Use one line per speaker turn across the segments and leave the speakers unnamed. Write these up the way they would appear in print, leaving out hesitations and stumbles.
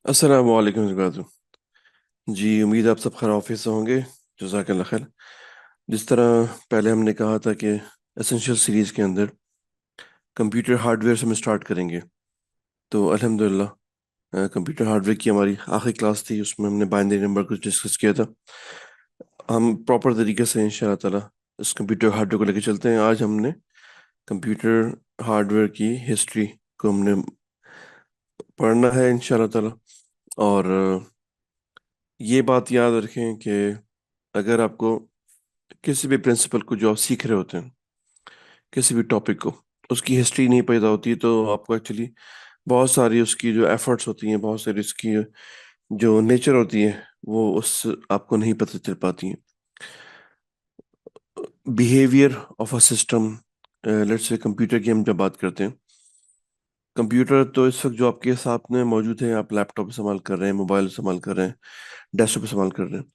السلام علیکم وبرکاتہ۔ جی امید ہے آپ سب خیر آفیس سے ہوں گے۔ جزاک اللہ خیر۔ جس طرح پہلے ہم نے کہا تھا کہ اسینشیل سیریز کے اندر کمپیوٹر ہارڈ ویئر سے ہم اسٹارٹ کریں گے، تو الحمدللہ کمپیوٹر ہارڈ ویئر کی ہماری آخری کلاس تھی، اس میں ہم نے بائنری نمبر کو ڈسکس کیا تھا۔ ہم پراپر طریقے سے انشاءاللہ تعالیٰ اس کمپیوٹر ہارڈ ویئر کو لے کے چلتے ہیں۔ آج ہم نے کمپیوٹر ہارڈ ویئر کی ہسٹری کو ہم نے پڑھنا ہے انشاءاللہ تعالیٰ۔ اور یہ بات یاد رکھیں کہ اگر آپ کو کسی بھی پرنسپل کو جو آپ سیکھ رہے ہوتے ہیں، کسی بھی ٹاپک کو، اس کی ہسٹری نہیں پیدا ہوتی تو آپ کو ایکچولی بہت ساری اس کی جو ایفرٹس ہوتی ہیں، بہت ساری اس کی جو نیچر ہوتی ہے، وہ اس آپ کو نہیں پتہ چل پاتی ہیں۔ Behaviour of a system, let's say computer کی ہم جب بات کرتے ہیں، کمپیوٹر تو اس وقت جو آپ کے ساتھ میں موجود ہے، آپ لیپ ٹاپ استعمال کر رہے ہیں، موبائل استعمال کر رہے ہیں، ڈیسک ٹاپ استعمال کر رہے ہیں،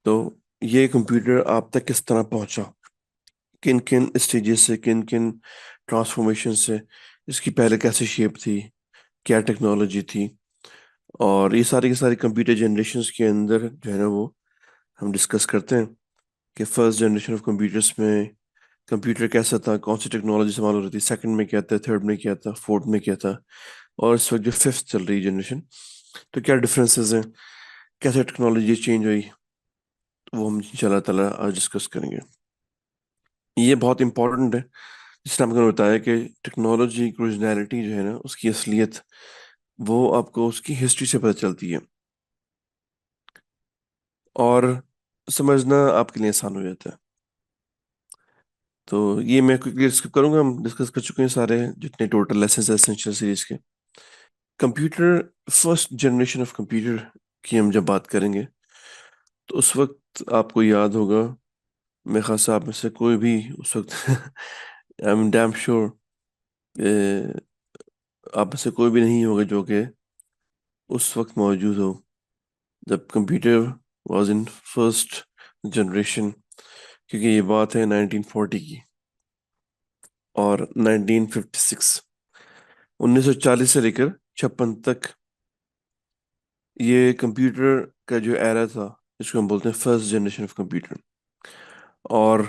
تو یہ کمپیوٹر آپ تک کس طرح پہنچا، کن کن اسٹیجز سے، کن کن ٹرانسفارمیشن سے، اس کی پہلے کیسی شیپ تھی، کیا ٹیکنالوجی تھی، اور یہ ساری کی ساری کمپیوٹر جنریشنز کے اندر جو ہے نا وہ ہم ڈسکس کرتے ہیں کہ فرسٹ جنریشن آف کمپیوٹرس میں کمپیوٹر کیسا تھا، کون سی ٹیکنالوجی استعمال ہو رہی تھی، سیکنڈ میں کیا تھا، تھرڈ میں کیا تھا، فورتھ میں کیا تھا، اور اس وقت جو ففتھ چل رہی جنریشن، تو کیا ڈفرینسز ہیں، کیسے ٹیکنالوجی چینج ہوئی، وہ ہم ان شاء اللہ تعالیٰ آج ڈسکس کریں گے۔ یہ بہت امپورٹنٹ ہے، جس طرح ہم نے بتایا کہ ٹیکنالوجی کی اوریجنلٹی جو ہے نا، اس کی اصلیت وہ آپ کو اس کی ہسٹری سے پتہ چلتی ہے، اور سمجھنا آپ کے لیے آسان ہو جاتا ہے۔ تو یہ میں کوئکلی ڈسکس کروں گا، ہم ڈسکس کر چکے ہیں سارے جتنے ٹوٹل لیسنز ہیں اسینشیل سیریز کے۔ Computer, first generation of computer کی ہم جب بات کریں گے تو اس وقت آپ کو یاد ہوگا، میرے خیال سے آپ میں سے کوئی بھی اس وقت آئی ایم ڈیم شیور آپ میں سے کوئی بھی نہیں ہوگا جو کہ اس وقت موجود ہو جب computer was in first generation, کیونکہ یہ بات ہے 1940 کی اور 1956، 1940 سے لے کر 56 تک یہ کمپیوٹر کا جو ایرا تھا، اس کو ہم بولتے ہیں فرسٹ جنریشن آف کمپیوٹر۔ اور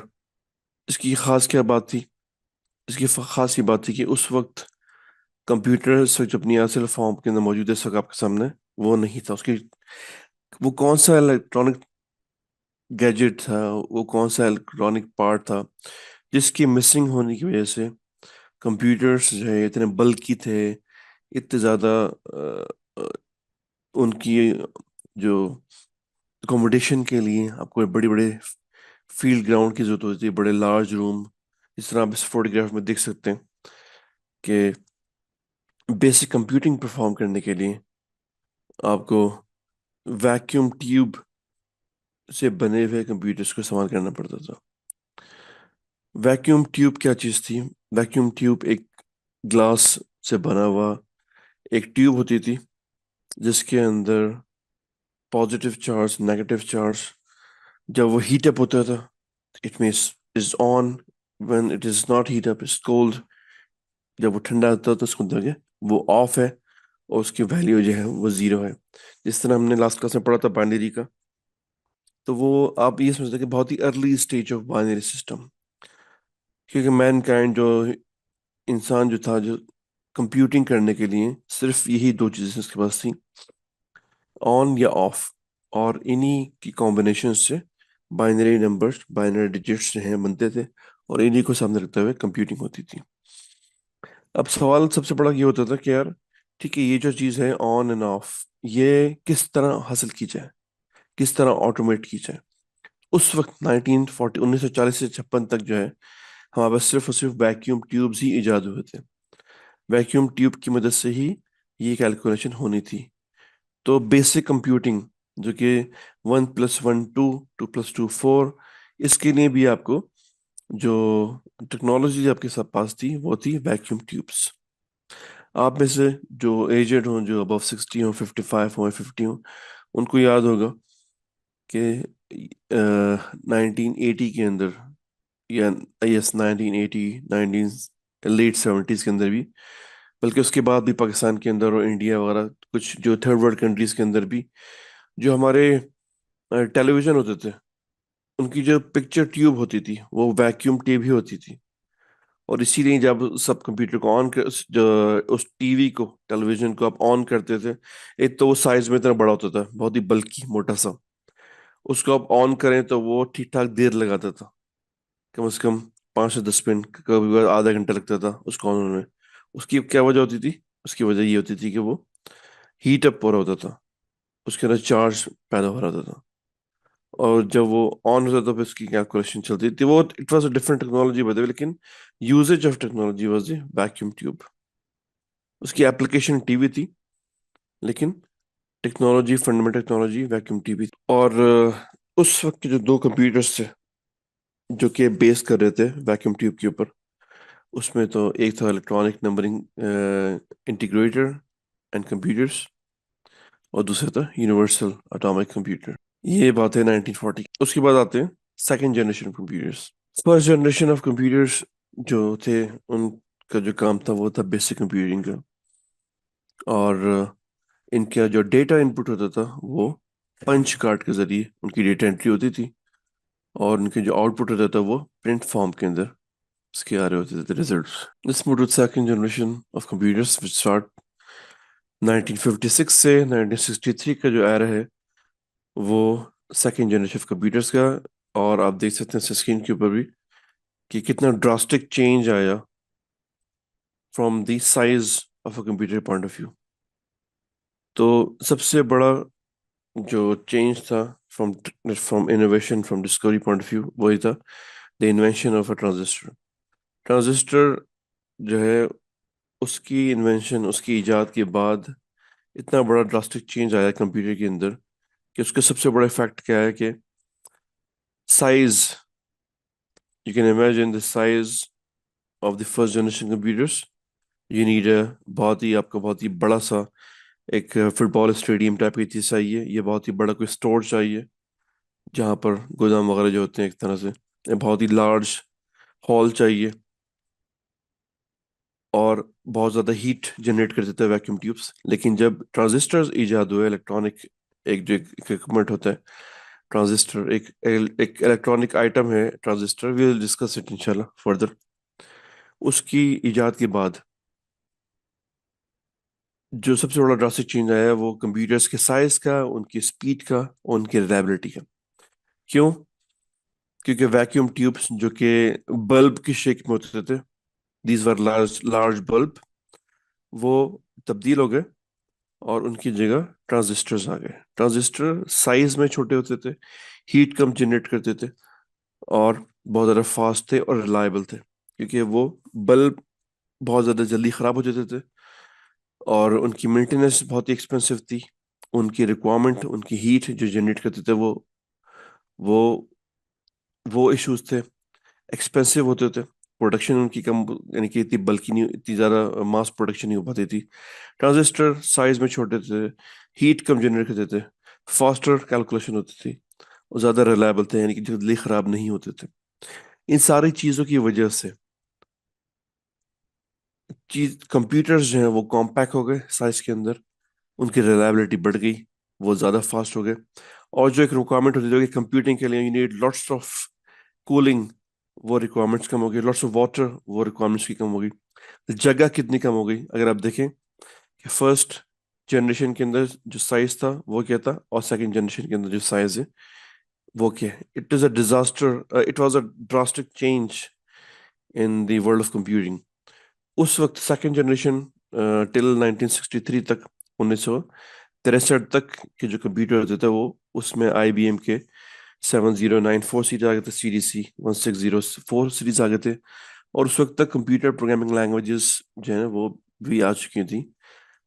اس کی خاص کیا بات تھی؟ اس کی خاص یہ بات تھی کہ اس وقت کمپیوٹر اس وقت جو اپنی اصل فارم کے اندر موجود ہے اس وقت آپ کے سامنے، وہ نہیں تھا۔ اس کی وہ کون سا الیکٹرانک گیجٹ تھا، وہ کون سا الیکٹرانک پارٹ تھا جس کی مسنگ ہونے کی وجہ سے کمپیوٹرز جو ہے اتنے بلکی تھے، اتنے زیادہ ان کی جو اکوموڈیشن کے لیے آپ کو بڑے بڑے فیلڈ گراؤنڈ کی ضرورت ہوتی ہے، بڑے لارج روم، جس طرح آپ اس فوٹوگراف میں دیکھ سکتے ہیں کہ بیسک کمپیوٹنگ پرفارم کرنے کے لیے آپ کو ویکیوم ٹیوب سے بنے ہوئے کمپیوٹرز کو استعمال کرنا پڑتا تھا۔ ویکیوم ٹیوب کیا چیز تھی؟ ویکیوم ٹیوب ایک گلاس سے بنا ہوا ایک ٹیوب ہوتی تھی، جس کے اندر پازیٹیو چارج، نیگیٹو چارج، جب وہ ہیٹ اپ ہوتا تھا it means is on, when it is not heat up is cold, جب وہ ٹھنڈا ہوتا ہے تو اس کو کہ وہ آف ہے اور اس کی ویلیو جو ہے وہ زیرو ہے۔ جس طرح ہم نے لاسٹ کلاس میں پڑھا تھا بائنری کا، تو وہ آپ یہ سمجھتے ہیں کہ بہت ہی early stage of binary system, کیونکہ مین کائنڈ جو انسان جو تھا، جو کمپیوٹنگ کرنے کے لیے صرف یہی دو چیزیں اس کے پاس تھیں، آن یا آف، اور انہی کی کمبینیشن سے بائنری نمبرز، بائنری ڈیجٹس جو ہیں بنتے تھے، اور انہی کو سامنے رکھتے ہوئے کمپیوٹنگ ہوتی تھی۔ اب سوال سب سے بڑا یہ ہوتا تھا کہ یار ٹھیک ہے، یہ جو چیز ہے آن اینڈ آف، یہ کس طرح حاصل کی جائے، کس طرح آٹومیٹ کی جائے؟ اس وقت 1940 سے 56 تک جو ہے ہمارے پاس صرف اور صرف ویکیوم ٹیوبز ہی ایجاد ہوئے تھے۔ ویکیوم ٹیوب کی مدد سے ہی یہ کیلکولیشن ہونی تھی۔ تو بیسک کمپیوٹنگ جو کہ 1+1 2، 2+2 4، اس کے لیے بھی آپ کو جو ٹیکنالوجی آپ کے ساتھ پاس تھی وہ تھی ویکیوم ٹیوبس۔ آپ میں سے جو ایجڈ ہوں، جو ابو 60 ہوں، 55 ہوں، 50 ہوں، ان کو یاد ہوگا کہ 1980 کے اندر، یا یس 1980، لیٹ 70s کے اندر بھی بلکہ اس کے بعد بھی پاکستان کے اندر اور انڈیا وغیرہ کچھ جو تھرڈ ورلڈ کنٹریز کے اندر بھی جو ہمارے ٹیلی ویژن ہوتے تھے ان کی جو پکچر ٹیوب ہوتی تھی وہ ویکیوم ٹیپ ہی ہوتی تھی. اور اسی لیے جب سب کمپیوٹر کو آن کر اس ٹی وی کو ٹیلی ویژن کو آپ آن کرتے تھے ایک تو وہ سائز میں اتنا بڑا ہوتا تھا بہت ہی بلکی موٹا سا. اس کو آپ آن کریں تو وہ ٹھیک ٹھاک دیر لگاتا تھا کم از کم 5 سے 10 منٹ کبھی کبھار آدھا گھنٹہ لگتا تھا اس کو آن ہونے میں. اس کی کیا وجہ ہوتی تھی؟ اس کی وجہ یہ ہوتی تھی کہ وہ ہیٹ اپ ہو رہا ہوتا تھا اس کے اندر چارج پیدا ہو رہا ہوتا تھا. اور جب وہ آن ہوتا تھا پھر اس کی کیلکولیشن چلتی تھی. وہ it was a different technology بدلے لیکن usage of technology was the vacuum tube. اس کی اپلیکیشن ٹی وی تھی لیکن technology fundamental technology vacuum TV. اور اس وقت کے جو دو کمپیوٹرز تھے جو کہ بیس کر رہے تھے ویکیوم ٹیوب کے اوپر اس میں تو ایک تھا electronic numbering integrator and computers اور دوسرا تھا یونیورسل اٹامک کمپیوٹر. یہ بات ہے 1940. اس کے بعد آتے ہیں second generation computers. First generation of computers جو تھے ان کا جو کام تھا وہ تھا بیسک کمپیوٹنگ کا. اور ان کا جو ڈیٹا ان پٹ ہوتا تھا وہ پنچ کارڈ کے ذریعے ان کی ڈیٹا انٹری ہوتی تھی اور ان کے جو آؤٹ پٹ ہوتا تھا وہ پرنٹ فارم کے اندر اس کے آ رہے ہوتے تھے results. Let's move to the second generation of computers which start 1956 سے 1963 کا جو ایرا ہے وہ سیکنڈ جنریشن آف کمپیوٹرس کا. اور آپ دیکھ سکتے ہیں اسکرین کے اوپر بھی کہ کتنا ڈراسٹک چینج آیا from the size of a computer point of view. تو سب سے بڑا جو چینج تھا from innovation from discovery point of view وہی تھا the invention of a transistor. Transistor جو ہے اس کی انوینشن اس کی ایجاد کے بعد اتنا بڑا ڈراسٹک چینج آیا کمپیوٹر کے اندر کہ اس کا سب سے بڑا افیکٹ کیا ہے کہ size. You can imagine the size of the first generation computers. یہ نیڈ ہے بہت ہی آپ کا بہت ہی بڑا سا ایک فٹ بال اسٹیڈیم ٹائپ کی چیز چاہیے. یہ بہت ہی بڑا کوئی اسٹور چاہیے جہاں پر گودام وغیرہ جو ہوتے ہیں ایک طرح سے بہت ہی لارج ہال چاہیے اور بہت زیادہ ہیٹ جنریٹ کر دیتا ہے ویکیوم ٹیوبس. لیکن جب ٹرانزسٹرز ایجاد ہوئے الیکٹرانک ایک جو اکوپمنٹ ہوتا ہے ٹرانزسٹر ایک الیکٹرانک آئٹم ہے transistor. We will discuss it انشاءاللہ فردر. اس کی ایجاد کے بعد جو سب سے بڑا ڈراسٹک چینج آیا ہے وہ کمپیوٹرز کے سائز کا ان کی اسپیڈ کا اور ان کی ریلائبلٹی کا. کیوں؟ کیونکہ ویکیوم ٹیوبس جو کہ بلب کی شیپ میں ہوتے تھے دیز ور لارج بلب وہ تبدیل ہو گئے اور ان کی جگہ ٹرانزسٹرز آ گئے. ٹرانزسٹر سائز میں چھوٹے ہوتے تھے ہیٹ کم جنریٹ کرتے تھے اور بہت زیادہ فاسٹ تھے اور ریلائبل تھے کیونکہ وہ بلب بہت زیادہ جلدی خراب ہو جاتے تھے اور ان کی مینٹیننس بہت ہی ایکسپینسو تھی. ان کی ریکوائرمنٹ ان کی ہیٹ جو جنریٹ کرتے تھے وہ وہ ایشوز تھے. ایکسپینسو ہوتے تھے پروڈکشن ان کی کم یعنی کہ اتنی بلکی نہیں اتنی زیادہ ماس پروڈکشن نہیں ہو پاتی تھی. ٹرانزسٹر سائز میں چھوٹے تھے ہیٹ کم جنریٹ کرتے تھے فاسٹر کیلکولیشن ہوتی تھی اور زیادہ ریلائبل تھے یعنی کہ جلدی خراب نہیں ہوتے تھے. ان ساری چیزوں کی وجہ سے کمپیوٹرز جو ہیں وہ کمپیکٹ ہو گئے سائز کے اندر. ان کی ریلائبلٹی بڑھ گئی وہ زیادہ فاسٹ ہو گئے. اور جو ایک ریکوائرمنٹ ہوتی ہے جو کہ کمپیوٹنگ کے لیے you need lots of cooling وہ ریکوائرمنٹس کم ہو گئی. لاٹس آف واٹر وہ ریکوائرمنٹس کی کم ہو گئی. جگہ کتنی کم ہو گئی اگر آپ دیکھیں کہ فرسٹ جنریشن کے اندر جو سائز تھا وہ کیا تھا اور سیکنڈ جنریشن کے اندر جو سائز ہے وہ کیا ہے. It is a disaster it was a drastic change in the world of computing. اس وقت سیکنڈ جنریشن ٹل 1963 تک 1963 تک کے جو کمپیوٹر ہوتے تھے وہ اس میں آئی بی ایم کے 7094 سیریز آ گئے تھے سی ڈی سی 1604 سیریز آ گئے تھے. اور اس وقت تک کمپیوٹر پروگرامنگ لینگویجز جو ہیں وہ بھی آ چکی تھیں.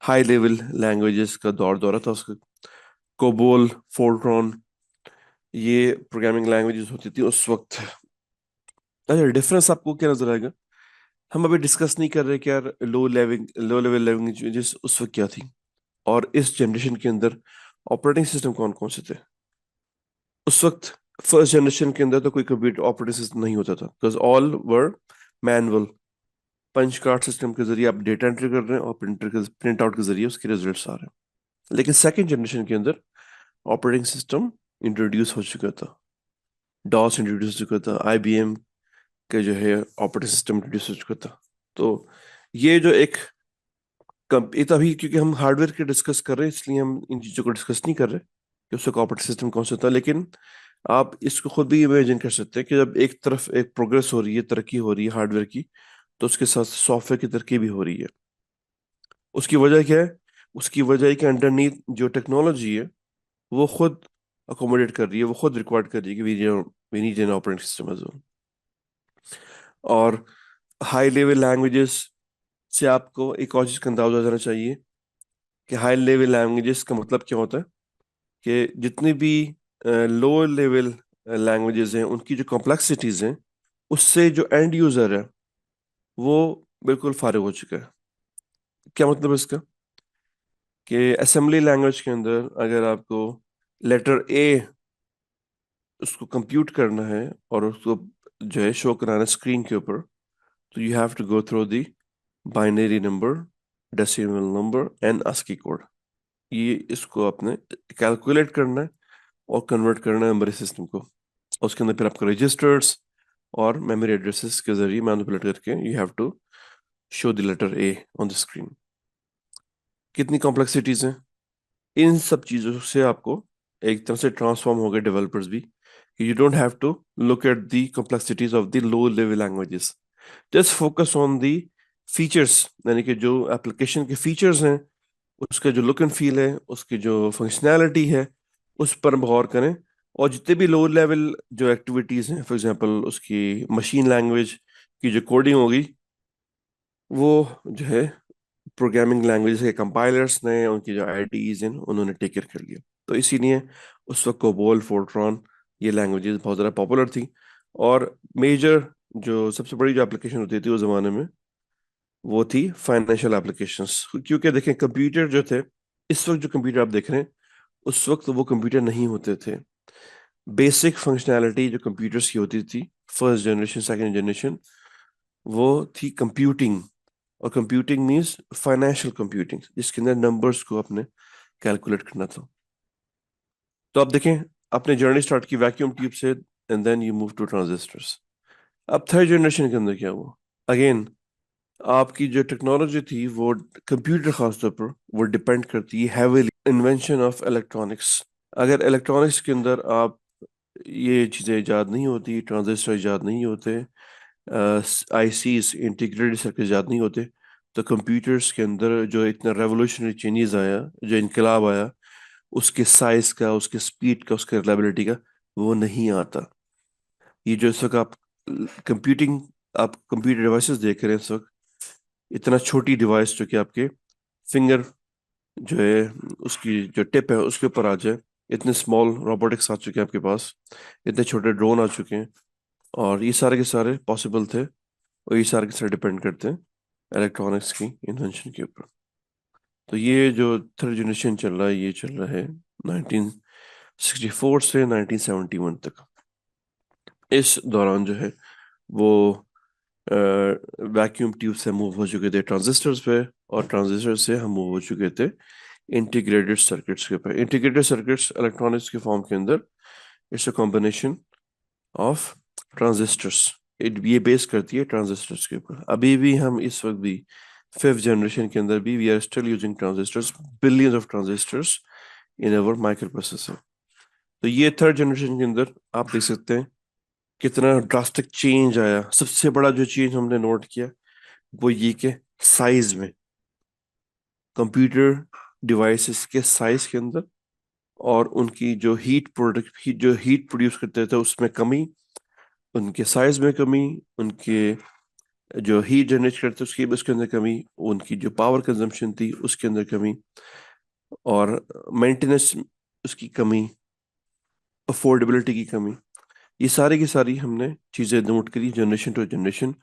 ہائی لیول لینگویجز کا دورہ تھا اس کا. کوبول فورٹران یہ پروگرامنگ لینگویجز ہوتی تھی اس وقت. اچھا ڈفرینس آپ کو کیا نظر آئے گا؟ ہم ابھی ڈسکس نہیں کر رہے کہ یار لو لیول لینگویجز اس وقت کیا تھی اور اس جنریشن کے اندر آپریٹنگ سسٹم کون کون سے تھے. اس وقت فرسٹ جنریشن کے اندر تو کوئی کمپیوٹر آپریٹنگ سسٹم نہیں ہوتا تھا because all were manual. Punch card system के जरिए आप डेटा एंट्री कर रहे हैं और प्रिंट आउट के जरिए उसके रिजल्ट्स आ रहे हैं। लेकिन सेकंड जनरेशन के अंदर ऑपरेटिंग सिस्टम इंट्रोड्यूस हो चुका था, डॉस इंट्रोड्यूस हो चुका था, आईबीएम के जो है ऑपरेटिंग सिस्टम इंट्रोड्यूस हो चुका था। तो ये जो एक ये तो अभी क्योंकि हम हार्डवेयर के डिस्कस कर रहे हैं इसलिए हम इन चीज़ों को डिस्कस नहीं कर रहे कि उसका ऑपरेटिंग सिस्टम कौन सा था। लेकिन आप इसको खुद भी इमेजिन कर सकते हैं कि जब एक तरफ एक प्रोग्रेस हो रही है, तरक्की हो रही है हार्डवेयर की, तो उसके साथ सॉफ्टवेयर की तरक्की भी हो रही है। उसकी वजह क्या है? उसकी वजह है कि अंडरनीथ जो टेक्नोलॉजी है वो खुद अकोमोडेट कर रही है, वो खुद रिकॉर्ड कर रही है कि we need an operating system as well. और हाई लेवल लैंग्वेजेस से आपको एक और चीज़ का अंदाजा हो जाना चाहिए कि हाई लेवल लैंग्वेजेस का मतलब क्या होता है, कि जितनी भी लो लेवल लैंग्वेजेस हैं उनकी जो कॉम्प्लेक्सिटीज हैं उससे जो एंड यूजर है वो बिल्कुल फारिग हो चुका है। क्या मतलब है इसका? कि असेंबली लैंग्वेज के अंदर अगर आपको लेटर ए उसको कंप्यूट करना है और उसको जो है शो कराना स्क्रीन के ऊपर, तो you have to go through the binary number, decimal number and ASCII code. ये इसको आपने कैलकुलेट करना है और कन्वर्ट करना है मेमोरी सिस्टम को। उसके अंदर फिर आपको रजिस्टर्स और मेमोरी एड्रेसेस के जरिए मैनिपुलेट करके you have to show the letter A on the screen. कितनी कॉम्प्लेक्सिटीज हैं इन सब चीज़ों से आपको एक तरह से ट्रांसफॉर्म हो गए डेवलपर्स भी, कि you don't have to look at the complexities of the low level languages, just focus on the features, यानी कि जो एप्लीकेशन के फीचर्स हैं, उसका जो लुक एंड फील है, उसकी जो फंक्शनैलिटी है, उस पर गौर करें। और जितने भी लो लेवल जो एक्टिविटीज़ हैं, फॉर एग्जांपल उसकी मशीन लैंग्वेज की जो कोडिंग होगी, वो जो है प्रोग्रामिंग लैंग्वेज के कंपाइलर्स ने, उनकी जो आईडीज हैं उन्होंने टेक केयर कर लिया। तो इसीलिए उस वक्त कोबोल, फोर्ट्रॉन, ये लैंग्वेजेस बहुत ज़्यादा पॉपुलर थी। और मेजर जो सबसे बड़ी जो एप्लीकेशन होती थी उस ज़माने में वो थी फाइनेंशियल एप्लीकेशंस। क्योंकि देखें कंप्यूटर जो थे, इस वक्त जो कंप्यूटर आप देख रहे हैं उस वक्त वो कंप्यूटर नहीं होते थे। बेसिक फंक्शनैलिटी जो कंप्यूटर्स की होती थी, फर्स्ट जनरेशन सेकंड जनरेशन, वो थी कंप्यूटिंग। और कंप्यूटिंग मींस फाइनेंशियल कंप्यूटिंग, जिसके अंदर नंबर्स को आपने कैलकुलेट करना था। तो आप देखें, आपने जर्नी स्टार्ट की वैक्यूम ट्यूब से and then you move to transistors. अब थर्ड जनरेशन के अंदर क्या हुआ? अगेन आपकी जो टेक्नोलॉजी थी वो, कंप्यूटर खासतौर पर वो डिपेंड करती है हैवीली इन्वेंशन ऑफ इलेक्ट्रॉनिक्स। अगर इलेक्ट्रॉनिक्स के अंदर आप ये चीज़ें इजाद नहीं होती, ट्रांजिस्टर इजाद नहीं होते, आईसीज इंटीग्रेटेड सर्किट इजाद नहीं होते, तो कंप्यूटर्स के अंदर जो इतना रेवोल्यूशनरी चेंजेस आया, जो इनकलाब आया, उसके साइज का, उसके स्पीड का, उसके रिलायबिलिटी का, वो नहीं आता। ये जो इस वक्त कंप्यूटिंग आप कंप्यूटर डिवाइसेस देख रहे हैं इस वक्त, इतना छोटी डिवाइस जो कि आपके फिंगर जो है उसकी जो टिप है उसके ऊपर आ जाए, इतने स्मॉल रोबोटिक्स आ चुके हैं आपके पास, इतने छोटे ड्रोन आ चुके हैं। और ये सारे के सारे पॉसिबल थे, और ये सारे के सारे डिपेंड करते हैं इलेक्ट्रॉनिक्स की इन्वेंशन के ऊपर। तो ये जो थर्ड जनरेशन चल रहा है, ये चल रहा है 1964 से 1971 तक। इस दौरान जो है वो वैक्यूम ट्यूब से मूव हो चुके थे ट्रांजिस्टर्स पे, और ट्रांजिस्टर से हम मूव हो चुके थे इंटीग्रेटेड सर्किट्स के ऊपर। इंटीग्रेटेड सर्किट्स इलेक्ट्रॉनिक्स के फॉर्म के अंदर it's a combination of transistors, ये बेस करती है ट्रांजिस्टर्स के ऊपर। अभी भी हम इस वक्त भी फिफ्थ जनरेशन के अंदर भी we are still using transistors, billions of transistors in our microprocessor. तो ये थर्ड जनरेशन के अंदर आप देख सकते हैं कितना ड्रास्टिक चेंज आया। सबसे बड़ा जो चेंज हमने नोट किया वो ये कि साइज में, कंप्यूटर डिवाइसेस के साइज के अंदर, और उनकी जो हीट प्रोड्यूस करते थे उसमें कमी, उनके साइज में कमी, उनके जो हीट जनरेट करते उसके अंदर कमी, उनकी जो पावर कंजम्पशन थी उसके अंदर कमी, और मेंटेनेंस उसकी कमी, अफोर्डेबिलिटी की कमी, ये सारी की सारी हमने चीज़ें नोट करी जनरेशन टू जनरेशन।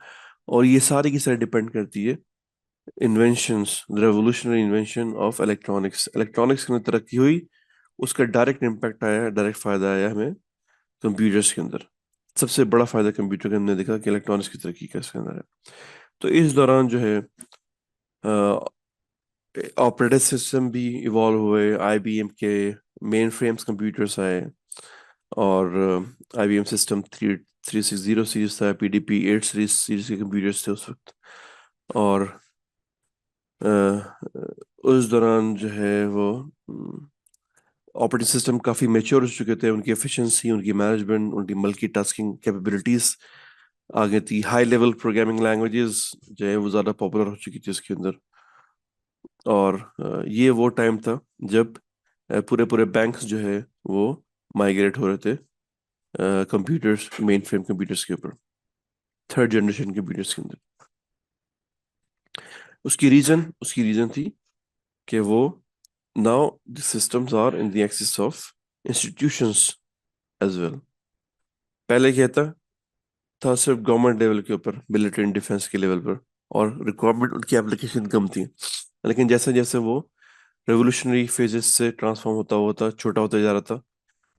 और ये सारी की सारी डिपेंड करती है inventions, revolutionary invention of electronics. Electronics की तरक्की हुई, उसका डायरेक्ट इम्पैक्ट आया, डायरेक्ट फायदा आया हमें कंप्यूटर्स के अंदर। सबसे बड़ा फायदा कंप्यूटर का हमने देखा कि इलेक्ट्रॉनिक्स की तरक्की का इसके अंदर है। تو اس دوران جو ہے آپریٹنگ سسٹم بھی ایوالو ہوئے، آئی بی ایم کے مین فریمز کمپیوٹرس آئے، اور آئی بی ایم سسٹم 360 سیریز تھا، پی ڈی پی 8 سیریز کے کمپیوٹرس تھے اس وقت. اور اس دوران جو ہے وہ آپریٹنگ سسٹم کافی میچور ہو چکے تھے، ان کی ایفیشنسی، ان کی مینجمنٹ، ان کی ملٹی ٹاسکنگ کیپیبلٹیز آگے تھی، ہائی لیول پروگرامنگ لینگویجز جو ہے وہ زیادہ پاپولر ہو چکی تھی اس کے اندر. اور یہ وہ ٹائم تھا جب پورے بینکس جو ہے وہ مائگریٹ ہو رہے تھے کمپیوٹرس، مین فریم کمپیوٹرس کے اوپر، تھرڈ جنریشن کمپیوٹرس کے اندر. اس کی ریزن تھی کہ وہ now the systems are in the access of institutions as well. پہلے کیا تھا صرف گورنمنٹ لیول کے اوپر، ملٹری اینڈ ڈیفنس کے لیول پر، اور ریکوائرمنٹ ان کی اپلیکیشن کم تھی. لیکن جیسے جیسے وہ ریولوشنری فیزز سے ٹرانسفارم ہوتا چھوٹا ہوتا جا رہا تھا،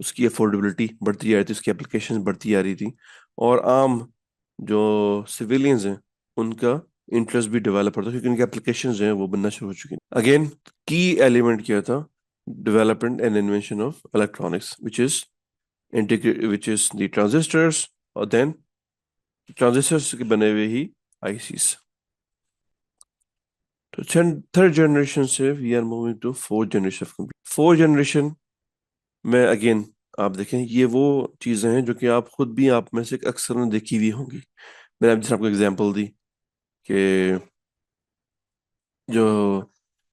اس کی افورڈیبلٹی بڑھتی جا رہی تھی، اس کی اپلیکیشن بڑھتی جا رہی تھی، اور عام جو سویلینز ہیں ان کا انٹرسٹ بھی ڈیولپ ہوتا کیونکہ ان کی اپلیکیشنز ہیں وہ بننا شروع ہو چکی ہیں. اگین کی ایلیمنٹ کیا تھا؟ Development and invention of electronics which is the transistors, اور دین ٹرانزسٹرس کے بنے ہوئے ہی آئی سیز. تو تھرڈ جنریشن سے we are moving to fourth generation of computer. Fourth generation میں اگین آپ دیکھیں یہ وہ چیزیں ہیں جو کہ آپ خود بھی آپ میں سے اکثر نے دیکھی ہوئی ہوں گی. میں نے جیسے آپ کو ایگزامپل دی کہ جو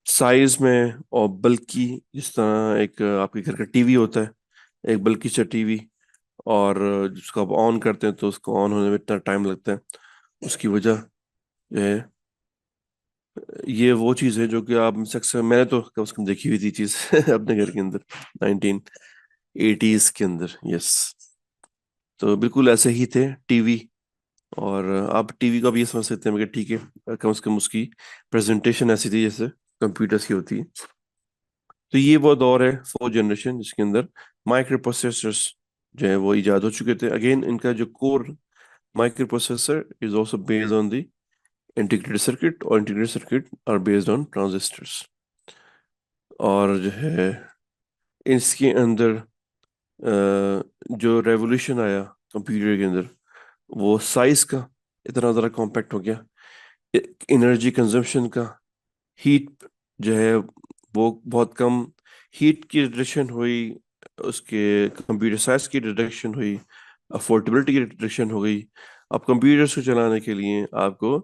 سائز میں اور بلکی، جس طرح ایک آپ کے گھر کا ٹی وی ہوتا ہے، ایک بلکی سا ٹی وی، اور جس کو آپ آن کرتے ہیں تو اس کو آن ہونے میں اتنا ٹائم لگتا ہے. اس کی وجہ جو ہے یہ وہ چیز ہے جو کہ آپ میں نے تو کم از کم دیکھی ہوئی تھی چیز اپنے گھر کے اندر 1980s کے اندر. یس، تو بالکل ایسے ہی تھے ٹی وی. اور آپ ٹی وی کا بھی یہ سمجھ سکتے ہیں کہ ٹھیک ہے، کم از کم اس کی پریزنٹیشن ایسی تھی جیسے کمپیوٹرس کی ہوتی ہے. تو یہ وہ دور ہے فورتھ جنریشن جس کے اندر مائکرو پروسیسرس جو ہے وہ ایجاد ہو چکے تھے. اگین ان کا جو کور micro processor is also based on the integrated circuit, اور integrated circuit are based on transistors. اور جو ہے اس کے اندر جو ریولیوشن آیا کمپیوٹر کے اندر، وہ سائز کا اتنا زیادہ کمپیکٹ ہو گیا، انرجی کنزمپشن کا، ہیٹ جو ہے وہ بہت کم، ہیٹ کی ریڈکشن ہوئی، اس کے کمپیوٹر سائز کی ریڈکشن ہوئی، افورڈیبلٹی کی ریڈکشن ہو گئی. اب کمپیوٹرس کو چلانے کے لیے آپ کو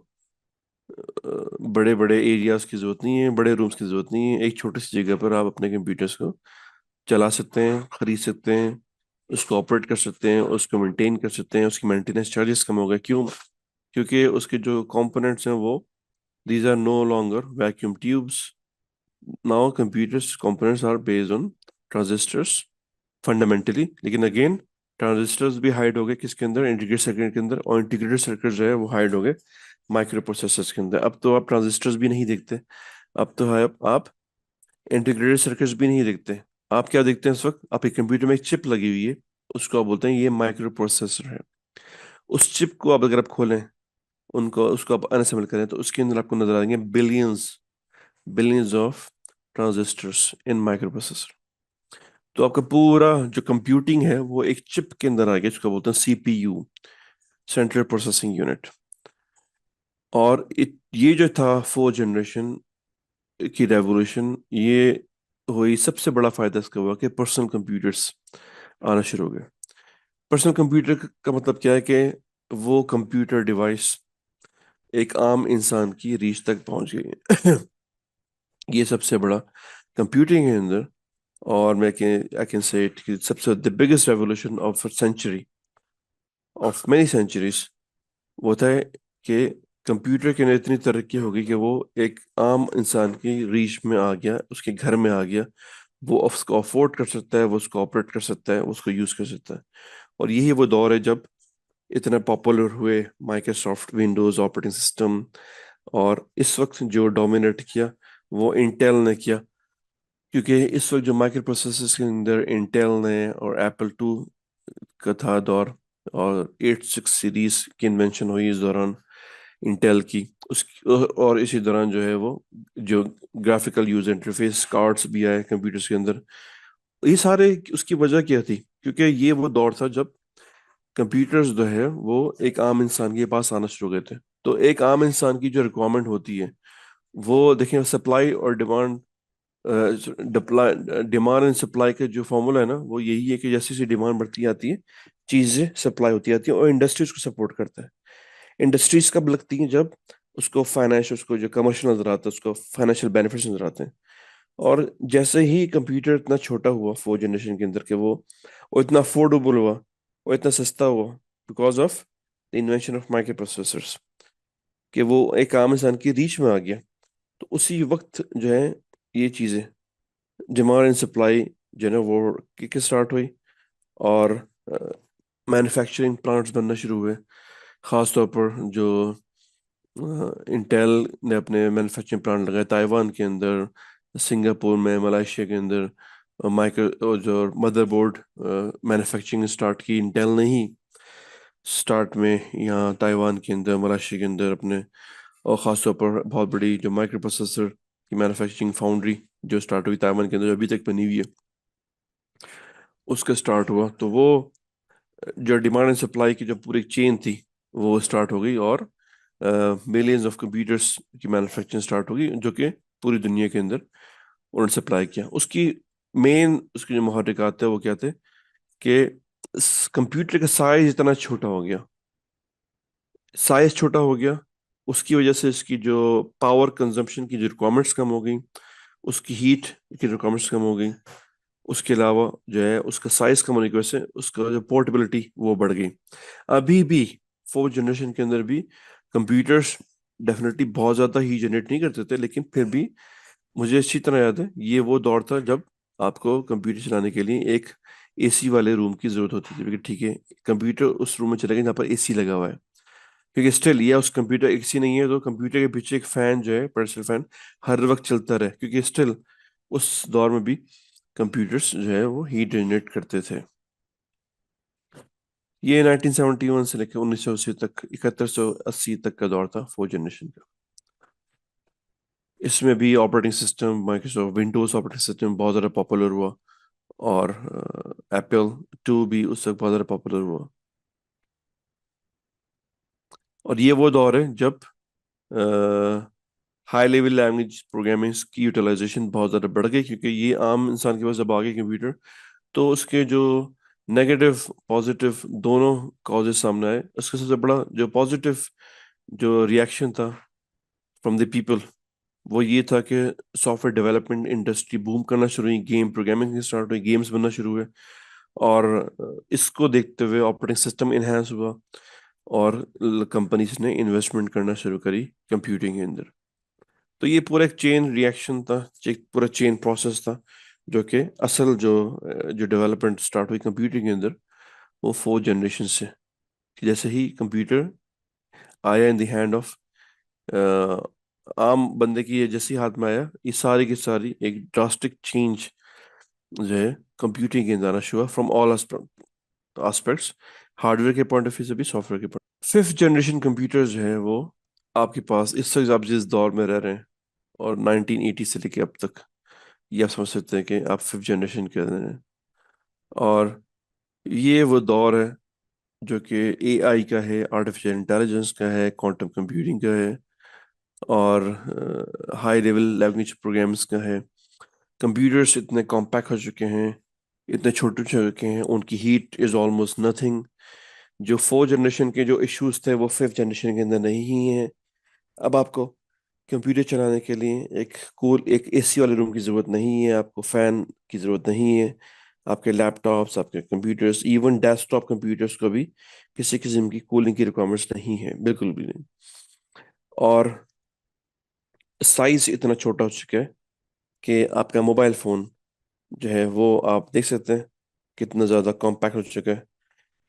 بڑے بڑے ایریاز کی ضرورت نہیں ہے، بڑے رومز کی ضرورت نہیں ہے. ایک چھوٹی سی جگہ پر آپ اپنے کمپیوٹرس کو چلا سکتے ہیں، خرید سکتے ہیں، اس کو آپریٹ کر سکتے ہیں، اس کو مینٹین کر سکتے ہیں. اس کی مینٹیننس چارجز کم ہو گئے. کیوں؟ کیونکہ اس کے جو کمپوننٹس ہیں وہ these are no longer vacuum tubes. Now computers components are based on transistors fundamentally. لیکن اگین ٹرانزسٹرز بھی ہائڈ ہو گئے کس کے اندر؟ انٹیگریٹڈ سرکٹ کے اندر. اور انٹیگریٹڈ سرکٹ جو ہے وہ ہائڈ ہو گئے مائکرو پروسیسرز کے اندر. اب تو آپ ٹرانزسٹرز بھی نہیں دیکھتے، اب تو ہے آپ انٹیگریٹڈ سرکٹس بھی نہیں دیکھتے. آپ کیا دیکھتے ہیں اس وقت؟ آپ کے کمپیوٹر میں ایک چپ لگی ہوئی ہے، اس کو آپ بولتے ہیں یہ مائکرو پروسیسر ہے. اس چپ کو آپ اگر آپ کھولیں، اس کو آپ اناسمبل کریں، تو اس کے اندر آپ کو نظر آئیں گے billions of transistors in micro processor. تو آپ کا پورا جو کمپیوٹنگ ہے وہ ایک چپ کے اندر آ گیا، جس کو بولتے ہیں C P U, central processing unit. اور یہ جو تھا فورتھ جنریشن کی ریولیوشن، یہ ہوئی. سب سے بڑا فائدہ اس کا ہوا کہ پرسنل کمپیوٹرس آنا شروع ہو گئے. پرسنل کمپیوٹر کا مطلب کیا ہے کہ وہ کمپیوٹر ڈیوائس ایک عام انسان کی ریچ تک پہنچ گئی ہے. یہ سب سے بڑا کمپیوٹنگ ہے اندر. اور میں I can say it کہ سب سے the biggest revolution of a century of many centuries وہ تھا کہ کمپیوٹر کے اندر اتنی ترقی ہو گئی کہ وہ ایک عام انسان کی ریچ میں آ گیا، اس کے گھر میں آ گیا. وہ اس کو افورڈ کر سکتا ہے، وہ اس کو آپریٹ کر سکتا ہے، اس کو یوز کر سکتا ہے. اور یہی وہ دور ہے جب اتنا پاپولر ہوئے مائکروسافٹ ونڈوز آپریٹنگ سسٹم. اور اس وقت جو ڈومینیٹ کیا وہ انٹیل نے کیا، کیونکہ اس وقت جو مائکرو پروسیسرز کے اندر انٹیل نے اور ایپل 2 کا تھا دور، اور 86 سیریز کی انوینشن ہوئی اس دوران. انٹیل کی اس اور اسی دوران جو ہے وہ جو گرافیکل یوزر انٹرفیس کارڈس بھی آئے کمپیوٹرز کے اندر. یہ سارے اس کی وجہ کیا تھی؟ کیونکہ یہ وہ دور تھا جب کمپیوٹرز جو ہے وہ ایک عام انسان کے پاس آنا شروع ہو گئے تھے. تو ایک عام انسان کی جو ریکوائرمنٹ ہوتی ہے وہ دیکھیں سپلائی اور ڈیمانڈ. ڈیمانڈ اینڈ سپلائی کا جو فارمولا ہے نا وہ یہی ہے کہ جیسے جیسے ڈیمانڈ بڑھتی آتی ہے چیزیں سپلائی ہوتی آتی ہیں اور انڈسٹریز کو سپورٹ کرتا ہے. انڈسٹریز کب لگتی ہیں؟ جب اس کو فائنینشل اس کو جو کمرشل نظر آتا ہے اس کو فائنینشیل بینیفٹس نظر آتے ہیں. اور جیسے ہی کمپیوٹر اتنا چھوٹا ہوا فور جنریشن کے اندر کہ وہ اتنا افورڈیبل ہوا وہ اتنا سستا ہوا because of the invention of micro processors کہ وہ ایک عام انسان کی ریچ میں آ گیا. تو اسی وقت جو ہے یہ چیزیں ڈیمانڈ اینڈ سپلائی جو ہے نا وہ کک اسٹارٹ ہوئی اور مینوفیکچرنگ پلانٹس بننا شروع ہوئے. خاص طور پر جو انٹیل نے اپنے مینوفیکچرنگ پلانٹ لگائے تائیوان کے اندر، سنگاپور میں، ملائیشیا کے اندر. مائکرو جو مدر بورڈ مینوفیکچرنگ اسٹارٹ کی انٹیل نے ہی اسٹارٹ میں یہاں تائیوان کے اندر ملائیشیا کے اندر اپنے. اور خاص طور پر بہت بڑی جو مائکرو پروسیسر کی مینوفیکچرنگ فاؤنڈری جو اسٹارٹ ہوئی تائیوان کے اندر جو ابھی تک بنی ہوئی ہے اس کا اسٹارٹ ہوا. تو وہ جو ڈیمانڈ اینڈ سپلائی کی جو پوری چین تھی وہ اسٹارٹ ہو گئی اور ملینز آف کمپیوٹرس کی مینوفیکچرنگ اسٹارٹ ہوگی جو کہ پوری دنیا کے اندر انہوں نے سپلائی کیا. اس کی مین اس کے جو محرکات تھے وہ کیا تھے کہ کمپیوٹر کا سائز اتنا چھوٹا ہو گیا. سائز چھوٹا ہو گیا اس کی وجہ سے اس کی جو پاور کنزمپشن کی جو ریکوائرمنٹس کم ہو گئیں، اس کی ہیٹ کی ریکوائرمنٹس کم ہو گئیں. اس کے علاوہ جو ہے اس کا سائز کم ہونے کی وجہ سے اس کا جو پورٹیبلٹی وہ بڑھ گئی. ابھی بھی فورتھ جنریشن کے اندر بھی کمپیوٹرس ڈیفینیٹلی بہت زیادہ ہی جنریٹ نہیں کرتے تھے، لیکن پھر بھی مجھے اچھی طرح یاد ہے یہ وہ دور تھا جب آپ کو کمپیوٹر چلانے کے لیے ایک اے سی والے روم کی ضرورت ہوتی تھی. ٹھیک ہے کمپیوٹر اس روم میں چلے گا جہاں پر اے سی لگا ہوا ہے، کیونکہ اسٹل یہ اس کمپیوٹر اے سی نہیں ہے تو کمپیوٹر کے پیچھے ایک فین جو ہے پرسنل فین ہر وقت چلتا رہے، کیونکہ اسٹل اس دور میں بھی کمپیوٹرس جو ہے وہ ہیٹ جنریٹ کرتے تھے. یہ 1971 سے لے کے 1980 تک 7180 تک کا دور تھا فور جنریشن کا. اس میں بھی operating system Microsoft Windows operating system بہت زیادہ پاپولر ہوا اور ایپل 2 بھی اس وقت بہت زیادہ پاپولر ہوا. اور یہ وہ دور ہے جب ہائی لیول لینگویج پروگرامنگ کی یوٹیلائزیشن بہت زیادہ بڑھ گئی، کیونکہ یہ عام انسان کے پاس جب آ گئی کمپیوٹر تو اس کے جو نیگیٹو پازیٹیو دونوں کازز سامنے آئے. اس کا سب سے بڑا جو پازیٹیو جو ریئیکشن تھا فرام دی پیپل وہ یہ تھا کہ soft where development industry boom کرنا شروع ہوئی، گیم پروگرامنگ اسٹارٹ ہوئی، گیمز بننا شروع ہوئے. اور اس کو دیکھتے ہوئے آپریٹنگ سسٹم انہینس ہوا اور کمپنیز نے انویسٹمنٹ کرنا شروع کری کمپیوٹنگ کے اندر. تو یہ پورا ایک چین ریئیکشن تھا، ایک پورا چین پروسیس تھا جو کہ اصل جو ڈیولپمنٹ اسٹارٹ ہوئی کمپیوٹنگ کے اندر وہ فور جنریشن سے. جیسے ہی کمپیوٹر آیا ان دی ہینڈ آف عام بندے کی جیسے ہاتھ میں آیا یہ ساری کی ساری ایک ڈراسٹک چینج جو ہے کمپیوٹنگ کے اندر آنا شروع from all aspects, hard where کے پوائنٹ آف ویو سے بھی سافٹ ویئر کے پوائنٹ. ففتھ جنریشن کمپیوٹر جو ہے وہ آپ کے پاس اس وقت آپ جس دور میں رہ رہے ہیں اور 1980 سے لے کے اب تک یہ آپ سمجھ سکتے ہیں کہ آپ ففتھ جنریشن کے اندر ہیں. اور یہ وہ دور ہے جو کہ اے آئی کا ہے، آرٹیفیشیل انٹیلیجنس کا ہے، کوانٹم کمپیوٹنگ کا ہے اور ہائی لیول لینگویج پروگرامس کا ہے. کمپیوٹرس اتنے کمپیکٹ ہو چکے ہیں، اتنے چھوٹے ہو چکے ہیں، ان کی ہیٹ از آلموسٹ نتھنگ. جو فور جنریشن کے جو ایشوز تھے وہ ففتھ جنریشن کے اندر نہیں ہی ہیں. اب آپ کو کمپیوٹر چلانے کے لیے ایک اے سی والے روم کی ضرورت نہیں ہے، آپ کو فین کی ضرورت نہیں ہے. آپ کے لیپ ٹاپس، آپ کے computers, even desktop computers کو بھی کسی قسم کی کولنگ کی ریکوائرمنٹس نہیں ہے، بالکل بھی نہیں. اور سائز اتنا چھوٹا ہو چکا ہے کہ آپ کا موبائل فون جو ہے وہ آپ دیکھ سکتے ہیں کتنا زیادہ کمپیکٹ ہو چکا ہے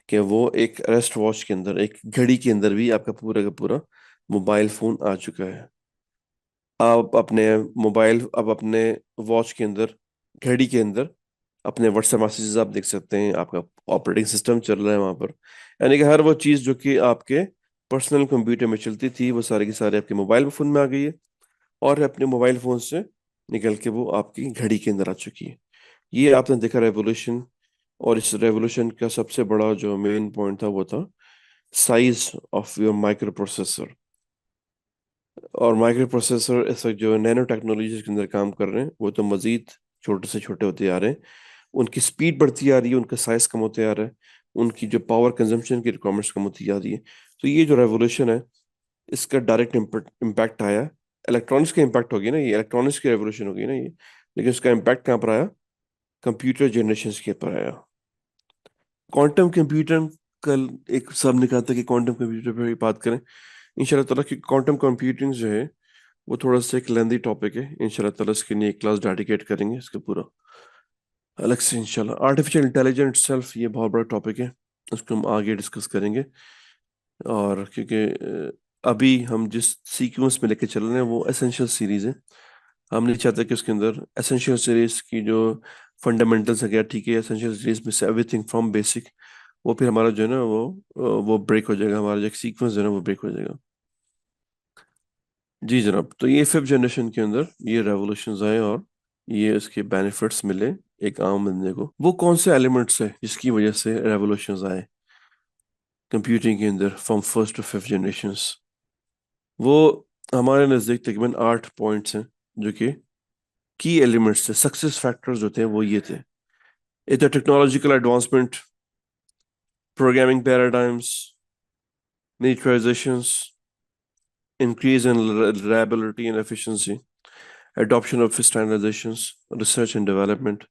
کہ وہ ایک ریسٹ واچ کے اندر، ایک گھڑی کے اندر بھی آپ کا پورا موبائل فون آ چکا ہے. آپ اپنے اب اپنے واچ کے اندر، گھڑی کے اندر اپنے واٹس ایپ میسیجز آپ دیکھ سکتے ہیں، آپ کا آپریٹنگ سسٹم چل رہا ہے وہاں پر. یعنی کہ ہر وہ چیز جو کہ آپ کے पर्सनल कंप्यूटर में चलती थी वो सारे के सारे आपके मोबाइल फोन में आ गई है, और अपने मोबाइल फोन से निकल के वो आपकी घड़ी के अंदर आ चुकी है। ये आपने देखा रेवोल्यूशन। और इस रेवोल्यूशन का सबसे बड़ा जो मेन पॉइंट था वो था size of your micro processor. और माइक्रो प्रोसेसर इस वक्त जो नैनो टेक्नोलॉजी के अंदर काम कर रहे हैं वो तो मजीद छोटे से छोटे होते आ रहे हैं। उनकी स्पीड बढ़ती आ रही है, उनका साइज कम होते आ रहा है, उनकी जो पावर कंजम्पशन की रिक्वायरमेंट्स कम होती जा रही है। तो ये जो रेवोल्यूशन है इसका डायरेक्ट इम्पैक्ट आया। इलेक्ट्रॉनिक्स का इम्पैक्ट हो गया ना, ये इलेक्ट्रॉनिक्स की रेवोल्यूशन हो गई ना ये। लेकिन उसका इम्पैक्ट कहाँ पर आया? कंप्यूटर जनरेशन के पर आया। क्वांटम कंप्यूटर, कल एक साहब ने कहा था कि क्वांटम कंप्यूटर पर ही बात करें इंशाल्लाह ताला, कि क्वांटम कंप्यूटिंग जो है वो थोड़ा सा एक लेंदी टॉपिक है। इंशाल्लाह ताला इसके लिए एक क्लास डेडिकेट करेंगे इसका पूरा अलग से इंशाल्लाह। आर्टिफिशियल इंटेलिजेंस सेल्फ ये बहुत बड़ा टॉपिक है, उसको हम आगे डिस्कस करेंगे। और क्योंकि अभी हम जिस सीक्वेंस में लेके चल रहे हैं वो एसेंशियल सीरीज है। हम नहीं चाहते कि उसके अंदर एसेंशियल सीरीज की जो फंडामेंटल्स है, क्या ठीक है, एसेंशियल सीरीज में से एवरीथिंग फ्रॉम बेसिक, वो फिर हमारा जो है ना वो ब्रेक हो जाएगा, हमारा जो सीक्वेंस जो है ना वो ब्रेक हो जाएगा। जी जनाब, तो ये फिफ्थ जनरेशन के अंदर ये रेवोल्यूशंस आए और ये इसके बेनिफिट्स मिले एक आम बंदे को। वो कौन से एलिमेंट्स है जिसकी वजह से रेवोल्यूशंस आए कंप्यूटिंग के अंदर from first to fifth generations? वो हमारे नज़दीक तकरीबन 8 पॉइंट्स हैं जो कि की एलिमेंट्स थे, सक्सेस फैक्टर्स जो थे वो ये थे। एक तो technological advancement, programming paradigms, miniaturizations, increase in reliability and efficiency, adoption of standardizations, research and development,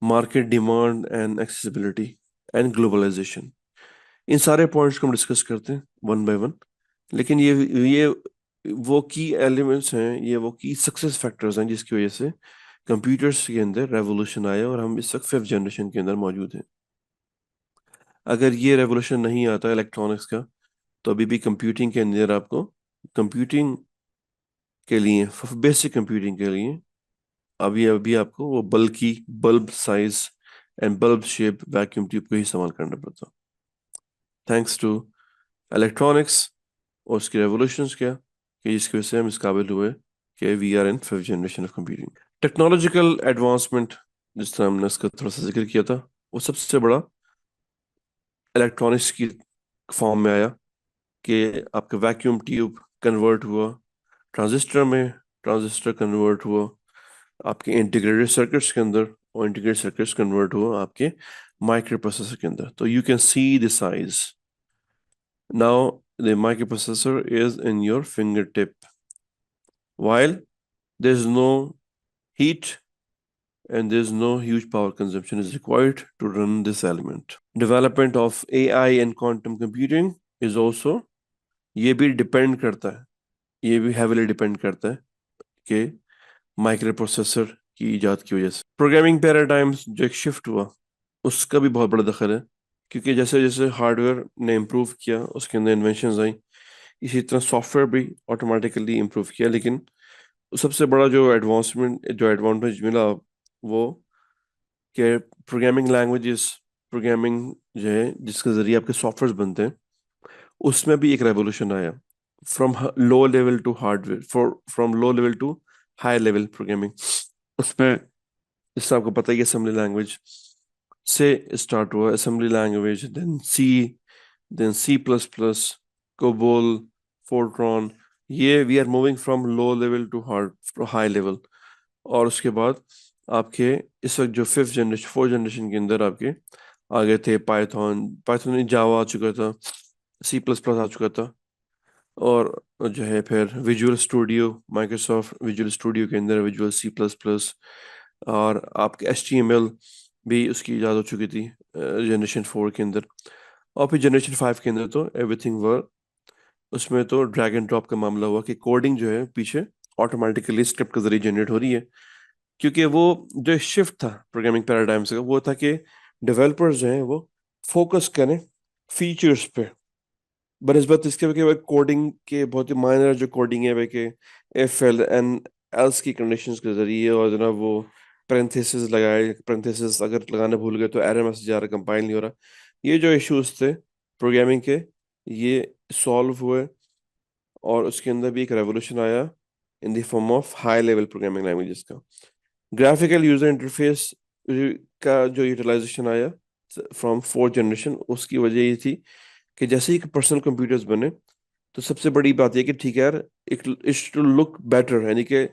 market demand and accessibility, and globalization। इन सारे पॉइंट्स को हम डिस्कस करते हैं वन बाय वन। लेकिन ये वो की एलिमेंट्स हैं, ये वो की सक्सेस फैक्टर्स हैं जिसकी वजह से कंप्यूटर्स के अंदर रेवोल्यूशन आया और हम इस वक्त फिफ्थ जनरेशन के अंदर मौजूद हैं। अगर ये रेवोल्यूशन नहीं आता इलेक्ट्रॉनिक्स का, तो अभी भी कंप्यूटिंग के अंदर आपको कंप्यूटिंग के लिए, बेसिक कंप्यूटिंग के लिए अभी अभी आपको वो बल्कि bulb size and bulb shape vacuum tube को ही इस्तेमाल करना पड़ता। थैंक्स टू इलेक्ट्रॉनिक्स और उसकी रेवोल्यूशंस क्या कि जिसकी वजह से हम इस काबिल हुए कि we are in fifth generation of computing. Technological advancement जिस तरह हमने इसका थोड़ा सा जिक्र किया था, वो सबसे बड़ा इलेक्ट्रॉनिक्स की फॉर्म में आया कि आपका वैक्यूम ट्यूब कन्वर्ट हुआ ट्रांजिस्टर में, ट्रांजिस्टर कन्वर्ट हुआ आपके इंटीग्रेटेड सर्किट्स के अंदर, और इंटीग्रेटेड सर्किट्स कन्वर्ट हुआ आपके माइक्रो प्रोसेसर के अंदर। तो you can see the size now, the micro processor is in your finger tip while there is no heat and there is no huge power consumption is required to run this element. Development of AI and quantum computing is also, ये भी depend करता है, ये भी heavily depend करता है कि micro processor की इजाद की वजह से प्रोग्रामिंग पैराडाइम्स जो एक शिफ्ट हुआ उसका भी बहुत बड़ा दखल है। क्योंकि जैसे जैसे हार्डवेयर ने इम्प्रूव किया उसके अंदर इन्वेंशंस आई, इसी तरह सॉफ्टवेयर भी ऑटोमेटिकली इम्प्रूव किया। लेकिन सबसे बड़ा जो एडवांसमेंट, जो एडवांटेज मिला वो कि प्रोग्रामिंग लैंग्वेजेस, प्रोग्रामिंग जो है जिसके ज़रिए आपके सॉफ्टवेयर बनते हैं, उसमें भी एक रेवोल्यूशन आया। From low level to hardware, from low level to high level programming, उसमें जैसे आपको पता ही, असेंबली लैंग्वेज से स्टार्ट हुआ, assembly language, then C plus plus, COBOL, Fortran. ये we are moving from low level to hard high level. और उसके बाद आपके इस वक्त जो फिफ्थ जनरेशन, फोर्थ जनरेशन के अंदर आपके आगे थे पाइथन, पाइथन में जावा आ चुका था, सी प्लस प्लस आ चुका था, और जो है फिर visual studio, Microsoft visual studio के अंदर विजुअल सी प्लस प्लस, और आपके HTML भी उसकी ईजाद हो चुकी थी जनरेशन 4 के अंदर। और फिर जनरेशन 5 के अंदर तो एवरीथिंग वर, उसमें तो ड्रैग एंड ड्रॉप का मामला हुआ कि कोडिंग जो है पीछे ऑटोमेटिकली स्क्रिप्ट के जरिए जनरेट हो रही है। क्योंकि वो जो शिफ्ट था प्रोग्रामिंग पैराडाइम्स का वो था कि डेवलपर्स जो हैं वो फोकस करें फीचर्स पे बनस्बत इसके कि कोडिंग के बहुत ही माइनर जो कोडिंग है वे के इफ एल एंड एल्स की कंडीशंस के जरिए, और जनाब वो पेरेंथेसिस लगाए, पेरेंथेसिस अगर लगाना भूल गए तो एरर मैसेज आ रहा, कंपाइल नहीं हो रहा। ये जो इश्यूज थे प्रोग्रामिंग के, ये सॉल्व हुए, और उसके अंदर भी एक रेवोल्यूशन आया in the form of high level programming languages का। ग्राफिकल यूजर इंटरफेस का जो यूटिलाइजेशन आया फ्रॉम फोर्थ जनरेशन, उसकी वजह ये थी कि जैसे ही पर्सनल कंप्यूटर्स बने, तो सबसे बड़ी बात यह कि ठीक है यार, एक इट टू लुक बेटर, यानी कि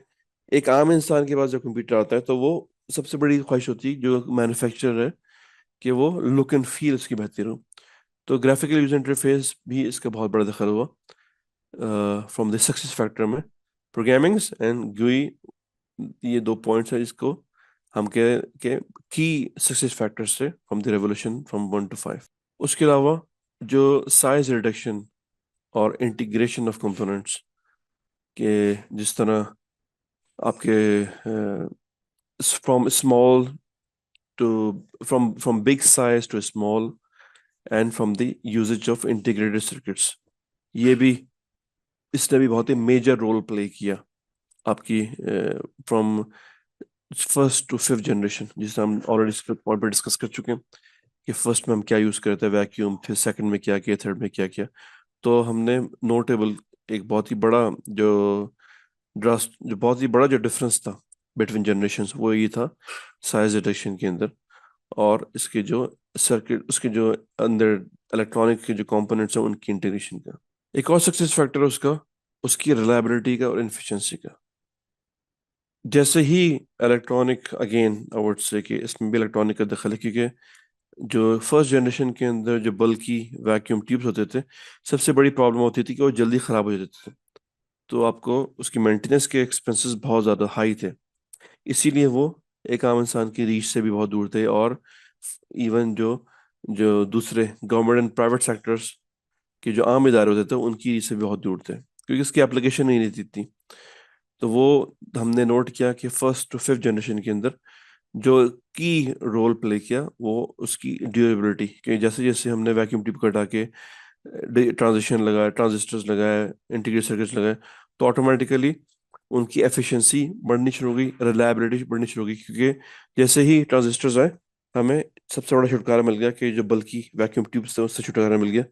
एक आम इंसान के पास जब कंप्यूटर आता है तो वो सबसे बड़ी ख्वाहिश होती है जो मैन्युफैक्चरर है कि वो लुक एंड फील उसकी बेहतर हो। तो ग्राफिकल यूजर इंटरफेस भी इसका बहुत बड़ा दखल हुआ फ्रॉम द सक्सेस फैक्टर में। प्रोग्रामिंग्स एंड GUI, ये दो पॉइंट्स हैं जिसको हम कह के की सक्सेस फैक्टर्स थे from the revolution from 1 to 5। उसके अलावा जो साइज रिडक्शन और इंटीग्रेशन ऑफ कंपोनेंट्स के, जिस तरह आपके from small to from big size to small, and from the usages of integrated circuits, ये भी इसने भी बहुत ही मेजर रोल प्ले किया आपकी from first to fifth generation, जिसे हम ऑलरेडी डिस्कस कर चुके हैं कि फर्स्ट में हम क्या यूज करते हैं, वैक्यूम, फिर सेकंड में क्या किया, थर्ड में क्या किया। तो हमने नोटेबल एक बहुत ही बड़ा जो बहुत ही बड़ा जो डिफरेंस था बिटवीन जनरेशन्स, वो ये था साइज रिडक्शन के अंदर, और इसके जो सर्किट, उसके जो अंदर इलेक्ट्रॉनिक के जो कंपोनेंट्स हैं उनकी इंटीग्रेशन का। एक और सक्सेस फैक्टर है उसका, उसकी रिलायबिलिटी का और इफिशिएंसी का। जैसे ही electronic, again I would say कि इसमें भी इलेक्ट्रॉनिक का दखल है, क्योंकि जो फर्स्ट जनरेशन के अंदर जो बल्कि वैक्यूम ट्यूब्स होते थे, सबसे बड़ी प्रॉब्लम होती थी कि वो जल्दी ख़राब हो जाते थे, तो आपको उसकी मेंटेनेंस के एक्सपेंसेस बहुत ज़्यादा हाई थे, इसीलिए वो एक आम इंसान की रीच से भी बहुत दूर थे, और इवन जो जो दूसरे गवर्नमेंट एंड प्राइवेट सेक्टर्स के जो आम इदारे होते थे उनकी रीच से भी बहुत दूर थे, क्योंकि इसकी एप्लीकेशन नहीं रहती थी। तो वो हमने नोट किया कि फर्स्ट टू फिफ्थ जनरेशन के अंदर जो की रोल प्ले किया वो उसकी ड्यूरेबिलिटी, कि जैसे जैसे हमने वैक्यूम ट्यूब को हटा के ट्रांजिशन लगाया, ट्रांजिस्टर्स लगाए, इंटीग्रेटेड सर्किट्स लगाए, तो ऑटोमेटिकली उनकी एफिशिएंसी बढ़नी शुरू हो गई, रिलायबिलिटी बढ़नी शुरू हो गई, क्योंकि जैसे ही ट्रांजिस्टर्स आए, हमें सबसे बड़ा छुटकारा मिल गया कि जो बल्कि वैक्यूम ट्यूब्स थे उससे छुटकारा मिल गया।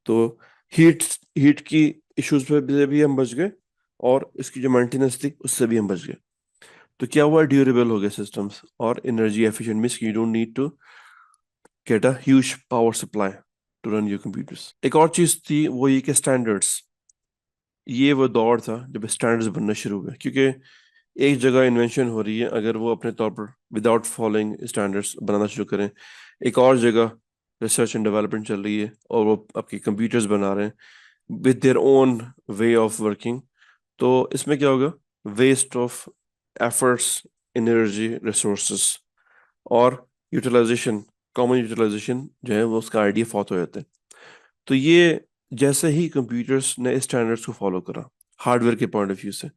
तो हीट हीट की इश्यूज पे भी हम बच गए, और इसकी जो मेंटेनेंस थी उससे भी हम बच गए। तो क्या हुआ, ड्यूरेबल हो गए सिस्टम्स, और energy efficient, means you don't need to get a huge power supply to run your computers. एक और चीज थी वो ये कि स्टैंडर्ड्स, ये वो दौर था जब स्टैंडर्ड्स बनना शुरू हुए, क्योंकि एक जगह इन्वेंशन हो रही है, अगर वो अपने तौर पर विदाउट फॉलोइंग स्टैंडर्ड्स बनाना शुरू करें, एक और जगह रिसर्च एंड डेवलपमेंट चल रही है और वो आपके कंप्यूटर्स बना रहे हैं with their own way of working, तो इसमें क्या होगा, waste of efforts, energy, resources, और यूटिलाइजेशन, कॉमन यूटिलाइजेशन जो है वो उसका आइडिया फॉत हो जाता है। तो ये जैसे ही कंप्यूटर्स ने स्टैंडर्ड्स को फॉलो करा हार्डवेयर के पॉइंट ऑफ व्यू से,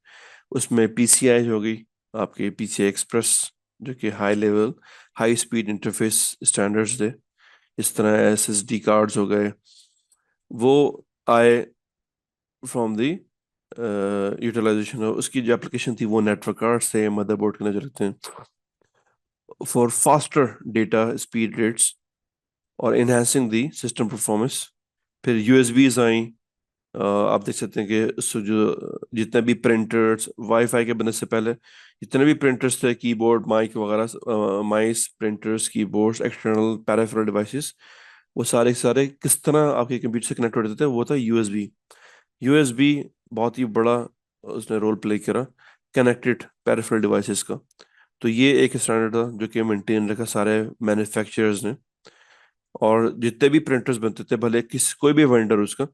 उसमें PCI हो गई, आपके PCI एक्सप्रेस, जो कि high level high speed interface standards थे, इस तरह SSD कार्ड्स हो गए, वो आए फ्रॉम द यूटिलाइजेशन। उसकी जो एप्लीकेशन थी वो नेटवर्क कार्ड्स थे, मदरबोर्ड के नजर रखते हैं for faster data speed rates और इनहेंसिंग दी सिस्टम परफॉर्मेंस। फिर USBs आई, आप देख सकते हैं कि जितने भी प्रिंटर्स, वाईफाई के बनने से पहले जितने भी प्रिंटर्स थे, कीबोर्ड, माइक वगैरह, mice, printers, keyboards, external peripheral devices, वो सारे के सारे किस तरह आपके कंप्यूटर से कनेक्ट होते थे, वो था USB। बहुत ही बड़ा उसने रोल प्ले करा कनेक्टेड पेरिफेरल डिवाइसेस का। तो ये एक स्टैंडर्ड था जो कि मेंटेन रखा सारे मैन्युफैक्चरर्स ने, और जितने भी प्रिंटर्स बनते थे, भले किस कोई भी वेंडर उसका,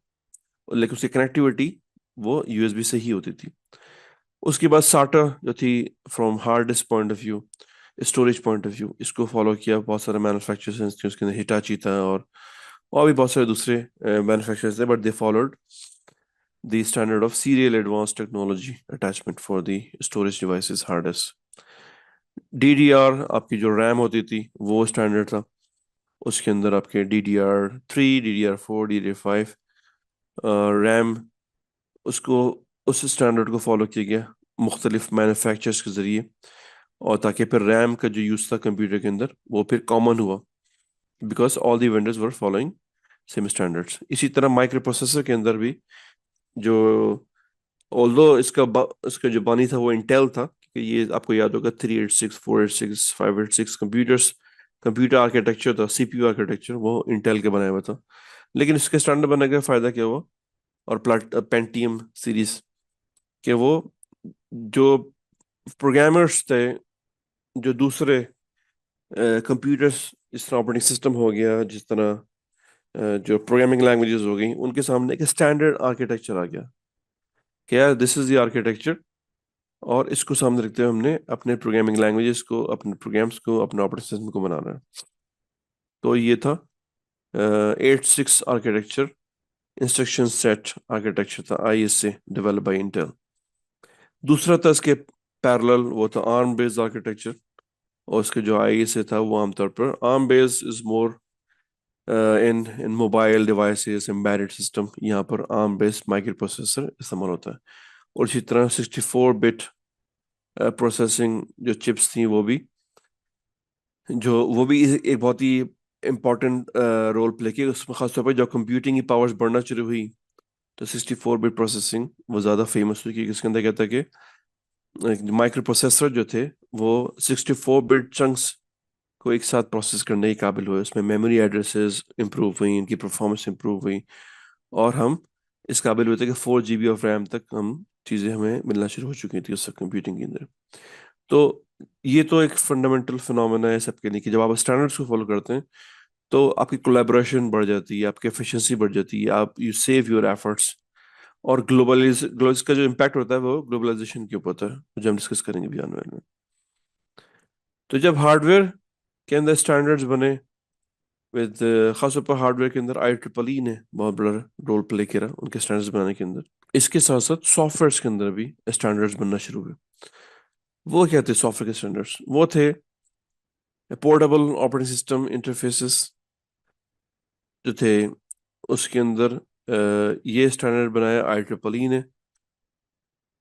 लेकिन उसकी कनेक्टिविटी वो USB से ही होती थी। उसके बाद SATA जो थी, from hard disk point of view, storage point of view, इसको फॉलो किया बहुत सारे मैन्युफैक्चरर्स थे, उसके अंदर हिटाची था, और भी बहुत सारे दूसरे मैन्युफैक्चरर्स थे, but they followed the standard of serial advance technology attachment for the storage devices, hard disk. DDR, आपकी जो रैम होती थी, वो स्टैंडर्ड था, उसके अंदर आपके DDR3, DDR4, DDR5 रैम, उसको उस स्टैंडर्ड को फॉलो किया गया मुख्तलिफ मैन्युफैक्चरर्स के ज़रिए, और ताकि फिर रैम का जो यूज़ था कंप्यूटर के अंदर वो फिर कॉमन हुआ, because all the vendors were following same standards. इसी तरह माइक्रो प्रोसेसर के अंदर भी जो ऑल्दो इसका जो बानी था वो इंटेल था, कि ये आपको याद होगा 386 486 586 कंप्यूटर आर्किटेक्चर था, सीपीयू आर्किटेक्चर, वो इंटेल के बनाया हुआ था। लेकिन इसके स्टैंडर्ड बनने का फायदा क्या हुआ, और पेंटियम सीरीज के वो जो प्रोग्रामर्स थे, जो दूसरे कंप्यूटर्स, जिस तरह ऑपरेटिंग सिस्टम हो गया, जिस तरह जो प्रोग्रामिंग लैंग्वेजेस हो गई, उनके सामने एक स्टैंडर्ड आर्किटेक्चर आ गया कि यार दिस इज द आर्किटेक्चर, और इसको सामने रखते हुए हमने अपने प्रोग्रामिंग लैंग्वेजेस को, अपने प्रोग्राम्स को, अपने ऑपरेटिंग सिस्टम को बनाना है। तो ये था 8-6 आर्किटेक्चर, इंस्ट्रक्शन सेट आर्किटेक्चर था, ISA डेवलप बाय इंटेल। दूसरा था इसके पैरेलल, वो था आर्म बेस्ड आर्किटेक्चर, और उसके जो ISA था वो आमतौर पर arm based is more in mobile devices, embedded system, यहाँ पर आर्म बेस्ड माइक्रो प्रोसेसर इस्तेमाल होता है। और इसी तरह 64 बिट प्रोसेसिंग जो चिप्स थी, वो भी एक बहुत ही इम्पोर्टेंट रोल प्ले किया उसमें, खासतौर पर जब कंप्यूटिंग की पावर्स बढ़ना शुरू हुई, तो 64 बिट प्रोसेसिंग वो ज़्यादा फेमस हुई, क्योंकि इसके अंदर कहता है कि माइक्रो प्रोसेसर जो थे वो 64 बिट चंक्स को एक साथ प्रोसेस करने के काबिल हुए, उसमें मेमोरी एड्रेसेस इंप्रूव हुई, इनकी परफॉर्मेंस इंप्रूव हुई, और हम इस काबिल हुए थे कि 4 GB ऑफ रैम तक हम चीज़ें हमें मिलना शुरू हो चुकी थी उस कंप्यूटिंग के अंदर। तो ये तो एक फंडामेंटल फिनोमेना है सबके लिए, कि जब आप स्टैंडर्ड्स को फॉलो करते हैं तो आपकी कोलैबोरेशन बढ़ जाती है, आपकी एफिशिएंसी बढ़ जाती है, आप यू सेव योर एफर्ट्स, और ग्लोबलाइज का जो इम्पैक्ट होता है वो ग्लोबलाइजेशन के ऊपर होता है, जो हम डिस्कस करेंगे भी आने वाले में। तो जब हार्डवेयर के अंदर स्टैंडर्ड्स बने, विद खासतौर पर हार्डवेयर के अंदर IEEE ने बहुत बड़ा रोल प्ले किया उनके स्टैंडर्ड्स बनाने के अंदर। इसके साथ साथ सॉफ्टवेयर के अंदर भी स्टैंडर्ड्स बनना शुरू हुए। वो क्या थे सॉफ्टवेयर के स्टैंडर्ड्स? वो थे पोर्टेबल ऑपरेटिंग सिस्टम इंटरफेसेस जो थे, उसके अंदर ये स्टैंडर्ड बनाया IEEE ने,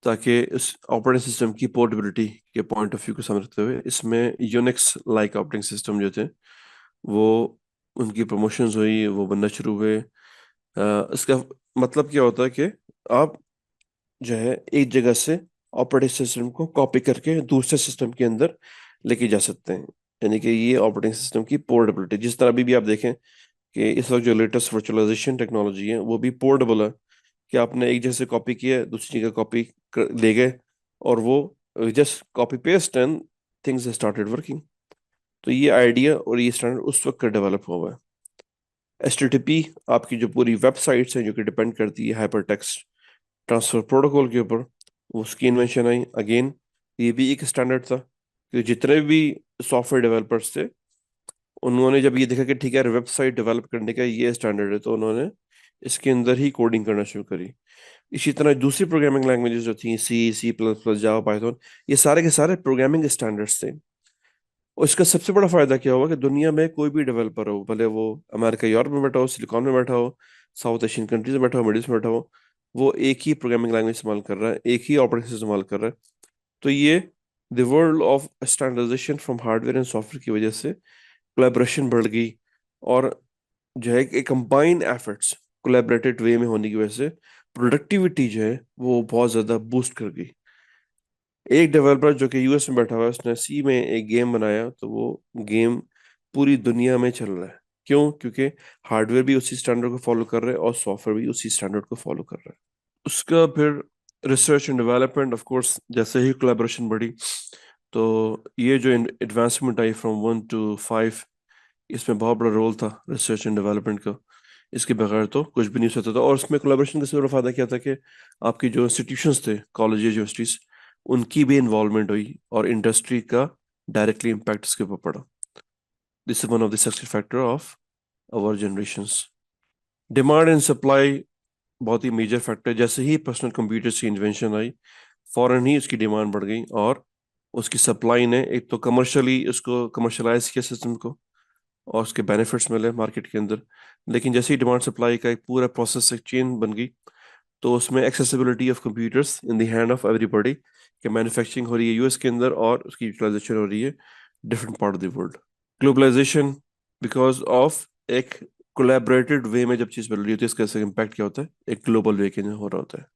ताकि इस ऑपरेटिंग सिस्टम की पोर्टेबिलिटी के पॉइंट ऑफ व्यू को समझते हुए इसमें यूनिक्स लाइक ऑपरेटिंग सिस्टम जो थे वो, उनकी प्रमोशंस हुई, वो बनना शुरू हुए। इसका मतलब क्या होता है कि आप जो है एक जगह से ऑपरेटिंग सिस्टम को कॉपी करके दूसरे सिस्टम के अंदर लेके जा सकते हैं, यानी कि ये ऑपरेटिंग सिस्टम की पोर्टेबिलिटी। जिस तरह अभी भी आप देखें कि इस वक्त जो लेटेस्ट वर्चुअलाइजेशन टेक्नोलॉजी है वो भी पोर्टेबल है, कि आपने एक जगह से कॉपी किया, दूसरी जगह कॉपी ले गए, और वो just copy paste and things started working. तो ये आइडिया और ये स्टैंडर्ड उस वक्त का डेवलप हुआ है। HTTP आपकी जो पूरी वेबसाइट्स हैं, जो कि डिपेंड करती है हाइपर टेक्स्ट ट्रांसफर प्रोटोकॉल के ऊपर, उसकी इन्वेंशन आई अगेन। ये भी एक स्टैंडर्ड था, कि जितने भी सॉफ्टवेयर डेवलपर्स थे, उन्होंने जब ये देखा कि ठीक है वेबसाइट डेवलप करने का ये स्टैंडर्ड है, तो उन्होंने इसके अंदर ही कोडिंग करना शुरू करी। इसी तरह दूसरी प्रोग्रामिंग लैंग्वेजेस जो थी, C++, जावा, पाइथन, ये सारे के सारे प्रोग्रामिंग स्टैंडर्ड्स थे। और इसका सबसे बड़ा फायदा क्या हुआ कि दुनिया में कोई भी डेवलपर हो, भले वो अमेरिका, यूरोप में बैठा हो, सिलिकॉन में बैठा हो, साउथ एशियन कंट्रीज में बैठा हो, मिडिल ईस्ट में बैठा हो, वो एक ही प्रोग्रामिंग लैंग्वेज इस्तेमाल कर रहा है, एक ही ऑपरेटिंग सिस्टम इस्तेमाल कर रहा है। तो ये the world of standardization from hardware and software की वजह से कोलैबोरेशन बढ़ गई, और जो है एक कंबाइंड एफर्ट्स कोलैबोरेटेड वे में होने की वजह से प्रोडक्टिविटी जो है वो बहुत ज़्यादा बूस्ट कर गई। एक डेवलपर जो कि US में बैठा हुआ है, उसने C में एक गेम बनाया, तो वो गेम पूरी दुनिया में चल रहा है। क्यों? क्योंकि हार्डवेयर भी उसी स्टैंडर्ड को फॉलो कर रहे हैं, और सॉफ्टवेयर भी उसी स्टैंडर्ड को फॉलो कर रहा है। उसका फिर research and development, of course जैसे ही कोलैबोरेशन बढ़ी, तो ये जो एडवांसमेंट आई फ्रॉम 1 to 5, इसमें बहुत बड़ा रोल था रिसर्च एंड डेवलपमेंट का। इसके बगैर तो कुछ भी नहीं हो सकता था। और उसमें कोलैबोरेशन का सबसे बड़ा फायदा क्या था कि आपकी जो इंस्टीट्यूशंस थे, कॉलेज, यूनिवर्सिटीज, उनकी भी इन्वॉल्वमेंट हुई, और इंडस्ट्री का डायरेक्टली इम्पैक्ट इसके ऊपर पड़ा। This is one of the success factor of our generations. Demand and supply बहुत ही मेजर फैक्टर। जैसे ही पर्सनल कंप्यूटर्स की इन्वेंशन आई, फौरन ही उसकी डिमांड बढ़ गई, और उसकी सप्लाई ने एक तो कमर्शियली उसको कमर्शलाइज किया सिस्टम को, और उसके बेनिफिट्स मिले मार्केट के अंदर। लेकिन जैसे ही डिमांड सप्लाई का एक पूरा प्रोसेस, एक चेन बन गई, तो उसमें accessibility of computers in the hand of everybody, कि मैन्युफैक्चरिंग हो रही है US के अंदर, और उसकी यूटिलाइजेशन हो रही है different part of the world. Globalization because of एक कोलैबोरेटेड वे में जब चीज़ बदल रही होती है, इसका इसका इम्पैक्ट क्या होता है, एक ग्लोबल वे के हो रहा होता है।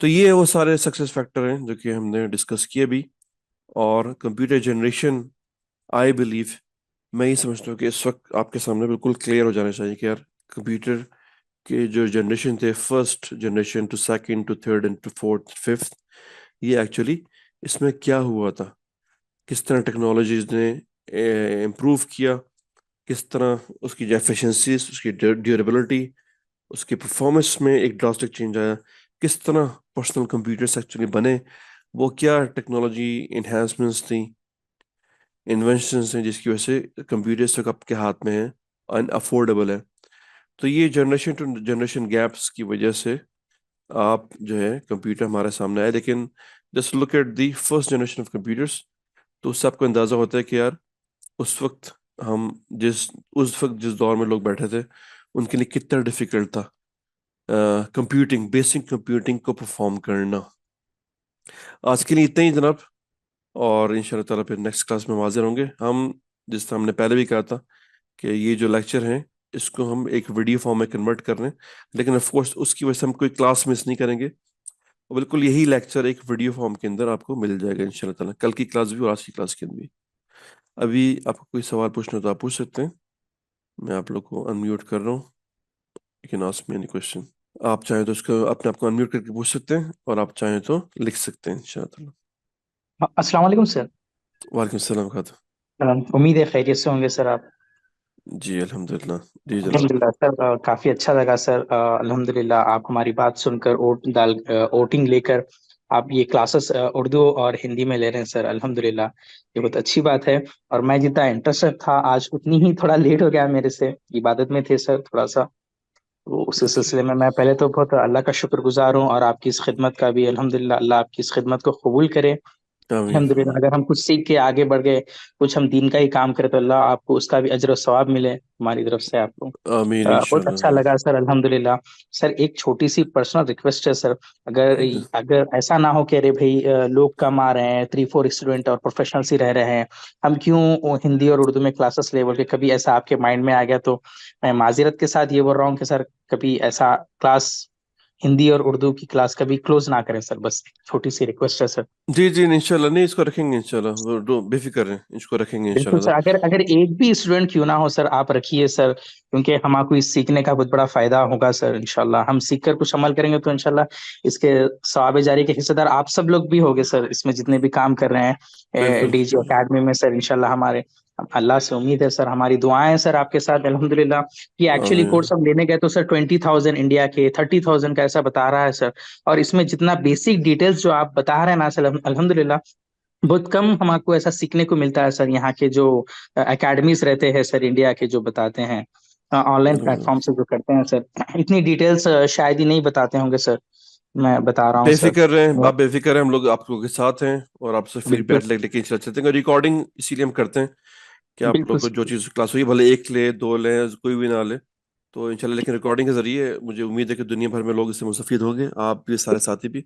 तो ये वो सारे सक्सेस फैक्टर हैं जो कि हमने डिस्कस किए भी। और कंप्यूटर जनरेशन, आई बिलीव, मैं ये समझता हूँ कि इस वक्त आपके सामने बिल्कुल क्लियर हो जाना चाहिए कि यार कंप्यूटर के जो जनरेशन थे, first generation to second to third and to fourth fifth, ये एक्चुअली इसमें क्या हुआ था, किस तरह टेक्नोलॉजीज ने इम्प्रूव किया, किस तरह उसकी जो एफिशिएंसीज, उसकी ड्यूरेबिलिटी, उसकी परफॉर्मेंस में एक ड्रास्टिक चेंज आया, किस तरह पर्सनल कंप्यूटर्स एक्चुअली बने, वो क्या टेक्नोलॉजी इन्हेंसमेंट्स थी, इन्वेंशंस हैं जिसकी वजह से कंप्यूटर्स तक आपके हाथ में है, अन अफोर्डेबल है। तो ये जनरेशन टू जनरेशन गैप्स की वजह से आप जो है कंप्यूटर हमारे सामने आए। लेकिन just look at the first generation of computers, तो उससे आपको अंदाजा होता है कि यार उस वक्त हम जिस उस वक्त जिस दौर में लोग बैठे थे, उनके लिए कितना डिफिकल्ट था कंप्यूटिंग, बेसिक कंप्यूटिंग को परफॉर्म करना। आज के लिए इतना ही जनाब, और इंशाल्लाह ताला फिर नेक्स्ट क्लास में हाजिर होंगे हम। जिस तरह हमने पहले भी कहा था कि ये जो लेक्चर हैं इसको हम एक वीडियो फॉर्म में कन्वर्ट कर रहे हैं, लेकिन ऑफ कोर्स उसकी वजह से हम कोई क्लास मिस नहीं करेंगे, और बिल्कुल यही लेक्चर एक वीडियो फॉर्म के अंदर आपको मिल जाएगा इंशाल्लाह ताला, कल की क्लास भी और आज की क्लास के अंदर भी। अभी आपको कोई सवाल पूछना हो तो आप पूछ सकते हैं, मैं आप लोग को अनम्यूट कर रहा हूँ। You can ask me any question. आप चाहें तो उसको अपने आप को अनम्यूट करके पूछ सकते हैं, और आप चाहें तो लिख सकते हैं इंशाल्लाह ताला।
अस्सलाम वालेकुम सर।
वालेकुम सलाम खाता।
उम्मीद है खैरियत से होंगे सर आप।
जी अल्हम्दुलिल्लाह। जी जनाब।
अल्हम्दुलिल्लाह सर, काफ़ी अच्छा लगा सर। अल्हम्दुलिल्लाह आप हमारी बात सुनकर वोटिंग लेकर आप ये क्लासेस उर्दू और हिंदी में ले रहे हैं सर। अल्हम्दुलिल्लाह, ये बहुत अच्छी बात है। और मैं जितना इंटरेस्टेड था आज उतनी ही थोड़ा लेट हो गया मेरे से, इबादत में थे सर थोड़ा सा। तो उस
ओके।
सिलसिले में मैं पहले तो बहुत अल्लाह का शुक्रगुजार हूँ, और आपकी इस खिदमत का भी अल्हम्दुलिल्लाह, अल्लाह आपकी इस खिदमत को कबूल करे।
आमीन
अल्हम्दुलिल्लाह,
आमीन।
अगर हम कुछ सीख के आगे बढ़ गए, कुछ हम दीन का ही काम करें, तो अल्लाह आपको उसका भी अजर और सवाब मिले हमारी तरफ से आपको।
आमीन
बहुत
इंशाल्लाह
अच्छा
आमीन।
लगा सर, अल्हम्दुलिल्लाह। सर एक छोटी सी पर्सनल रिक्वेस्ट है सर। अगर
ओके।
अगर ऐसा ना हो कि अरे भाई लोग कम आ रहे हैं, 3-4 स्टूडेंट और प्रोफेशनल्स ही रह रहे हैं, हम क्यों वो हिंदी और उर्दू में क्लासेस लेवल के, कभी ऐसा आपके माइंड में आ गया तो मैं माजिरत के साथ ये बोल रहा हूँ कि सर कभी ऐसा क्लास, हिंदी और उर्दू की क्लास कभी क्लोज ना करें सर, बस छोटी सी रिक्वेस्ट है सर।
जी जी इंशाल्लाह, नहीं इसको रखेंगे इंशाल्लाह, वो बेफिक्र रहें, इसको रखेंगे
बिल्कुल
इंशाल्लाह।
सर, अगर अगर एक भी स्टूडेंट क्यों ना हो सर, आप रखिए सर, क्योंकि हमको इस सीखने का बहुत बड़ा फायदा होगा सर। इंशाल्लाह हम सीख कर कुछ अमल करेंगे तो इंशाल्लाह इसके सवाब जारी के हिस्सेदार आप सब लोग भी होगे सर, इसमें जितने भी काम कर रहे हैं
बिल्कुल
डीजी एकेडमी में सर। इंशाल्लाह हमारे अल्लाह से उम्मीद है सर, हमारी दुआएं हैं सर आपके साथ अल्हम्दुलिल्लाह। ये एक्चुअली
आमीन।
कोर्स हम लेने गए तो सर 20,000 इंडिया के, 30,000 का ऐसा बता रहा है सर। और इसमें जितना बेसिक डिटेल्स जो आप बता रहे हैं ना सर, अल्हम्दुलिल्लाह बहुत कम हमको ऐसा सीखने को मिलता है सर। यहाँ के जो एकेडमीज रहते हैं सर इंडिया के, जो बताते हैं ऑनलाइन प्लेटफॉर्म से जो करते हैं सर, इतनी डिटेल्स शायद ही नहीं बताते होंगे सर। मैं बता रहा हूँ सर।
बेफिक्र रहें, आप बेफिक्र हैं, हम लोग आप लोगों के साथ हैं, और आपसे
बिल्कुल
फीडबैक लेके चलते चलते हैं। रिकॉर्डिंग इसीलिए हम करते हैं कि आप
बिल्कुल
लोग को जो
सर।
चीज़ क्लास हुई, भले एक ले दो ले, कोई भी ना ले, तो इंशाल्लाह, लेकिन रिकॉर्डिंग के जरिए मुझे उम्मीद है कि दुनिया भर में लोग इससे मुस्तफीद होंगे, आप भी, सारे साथी भी।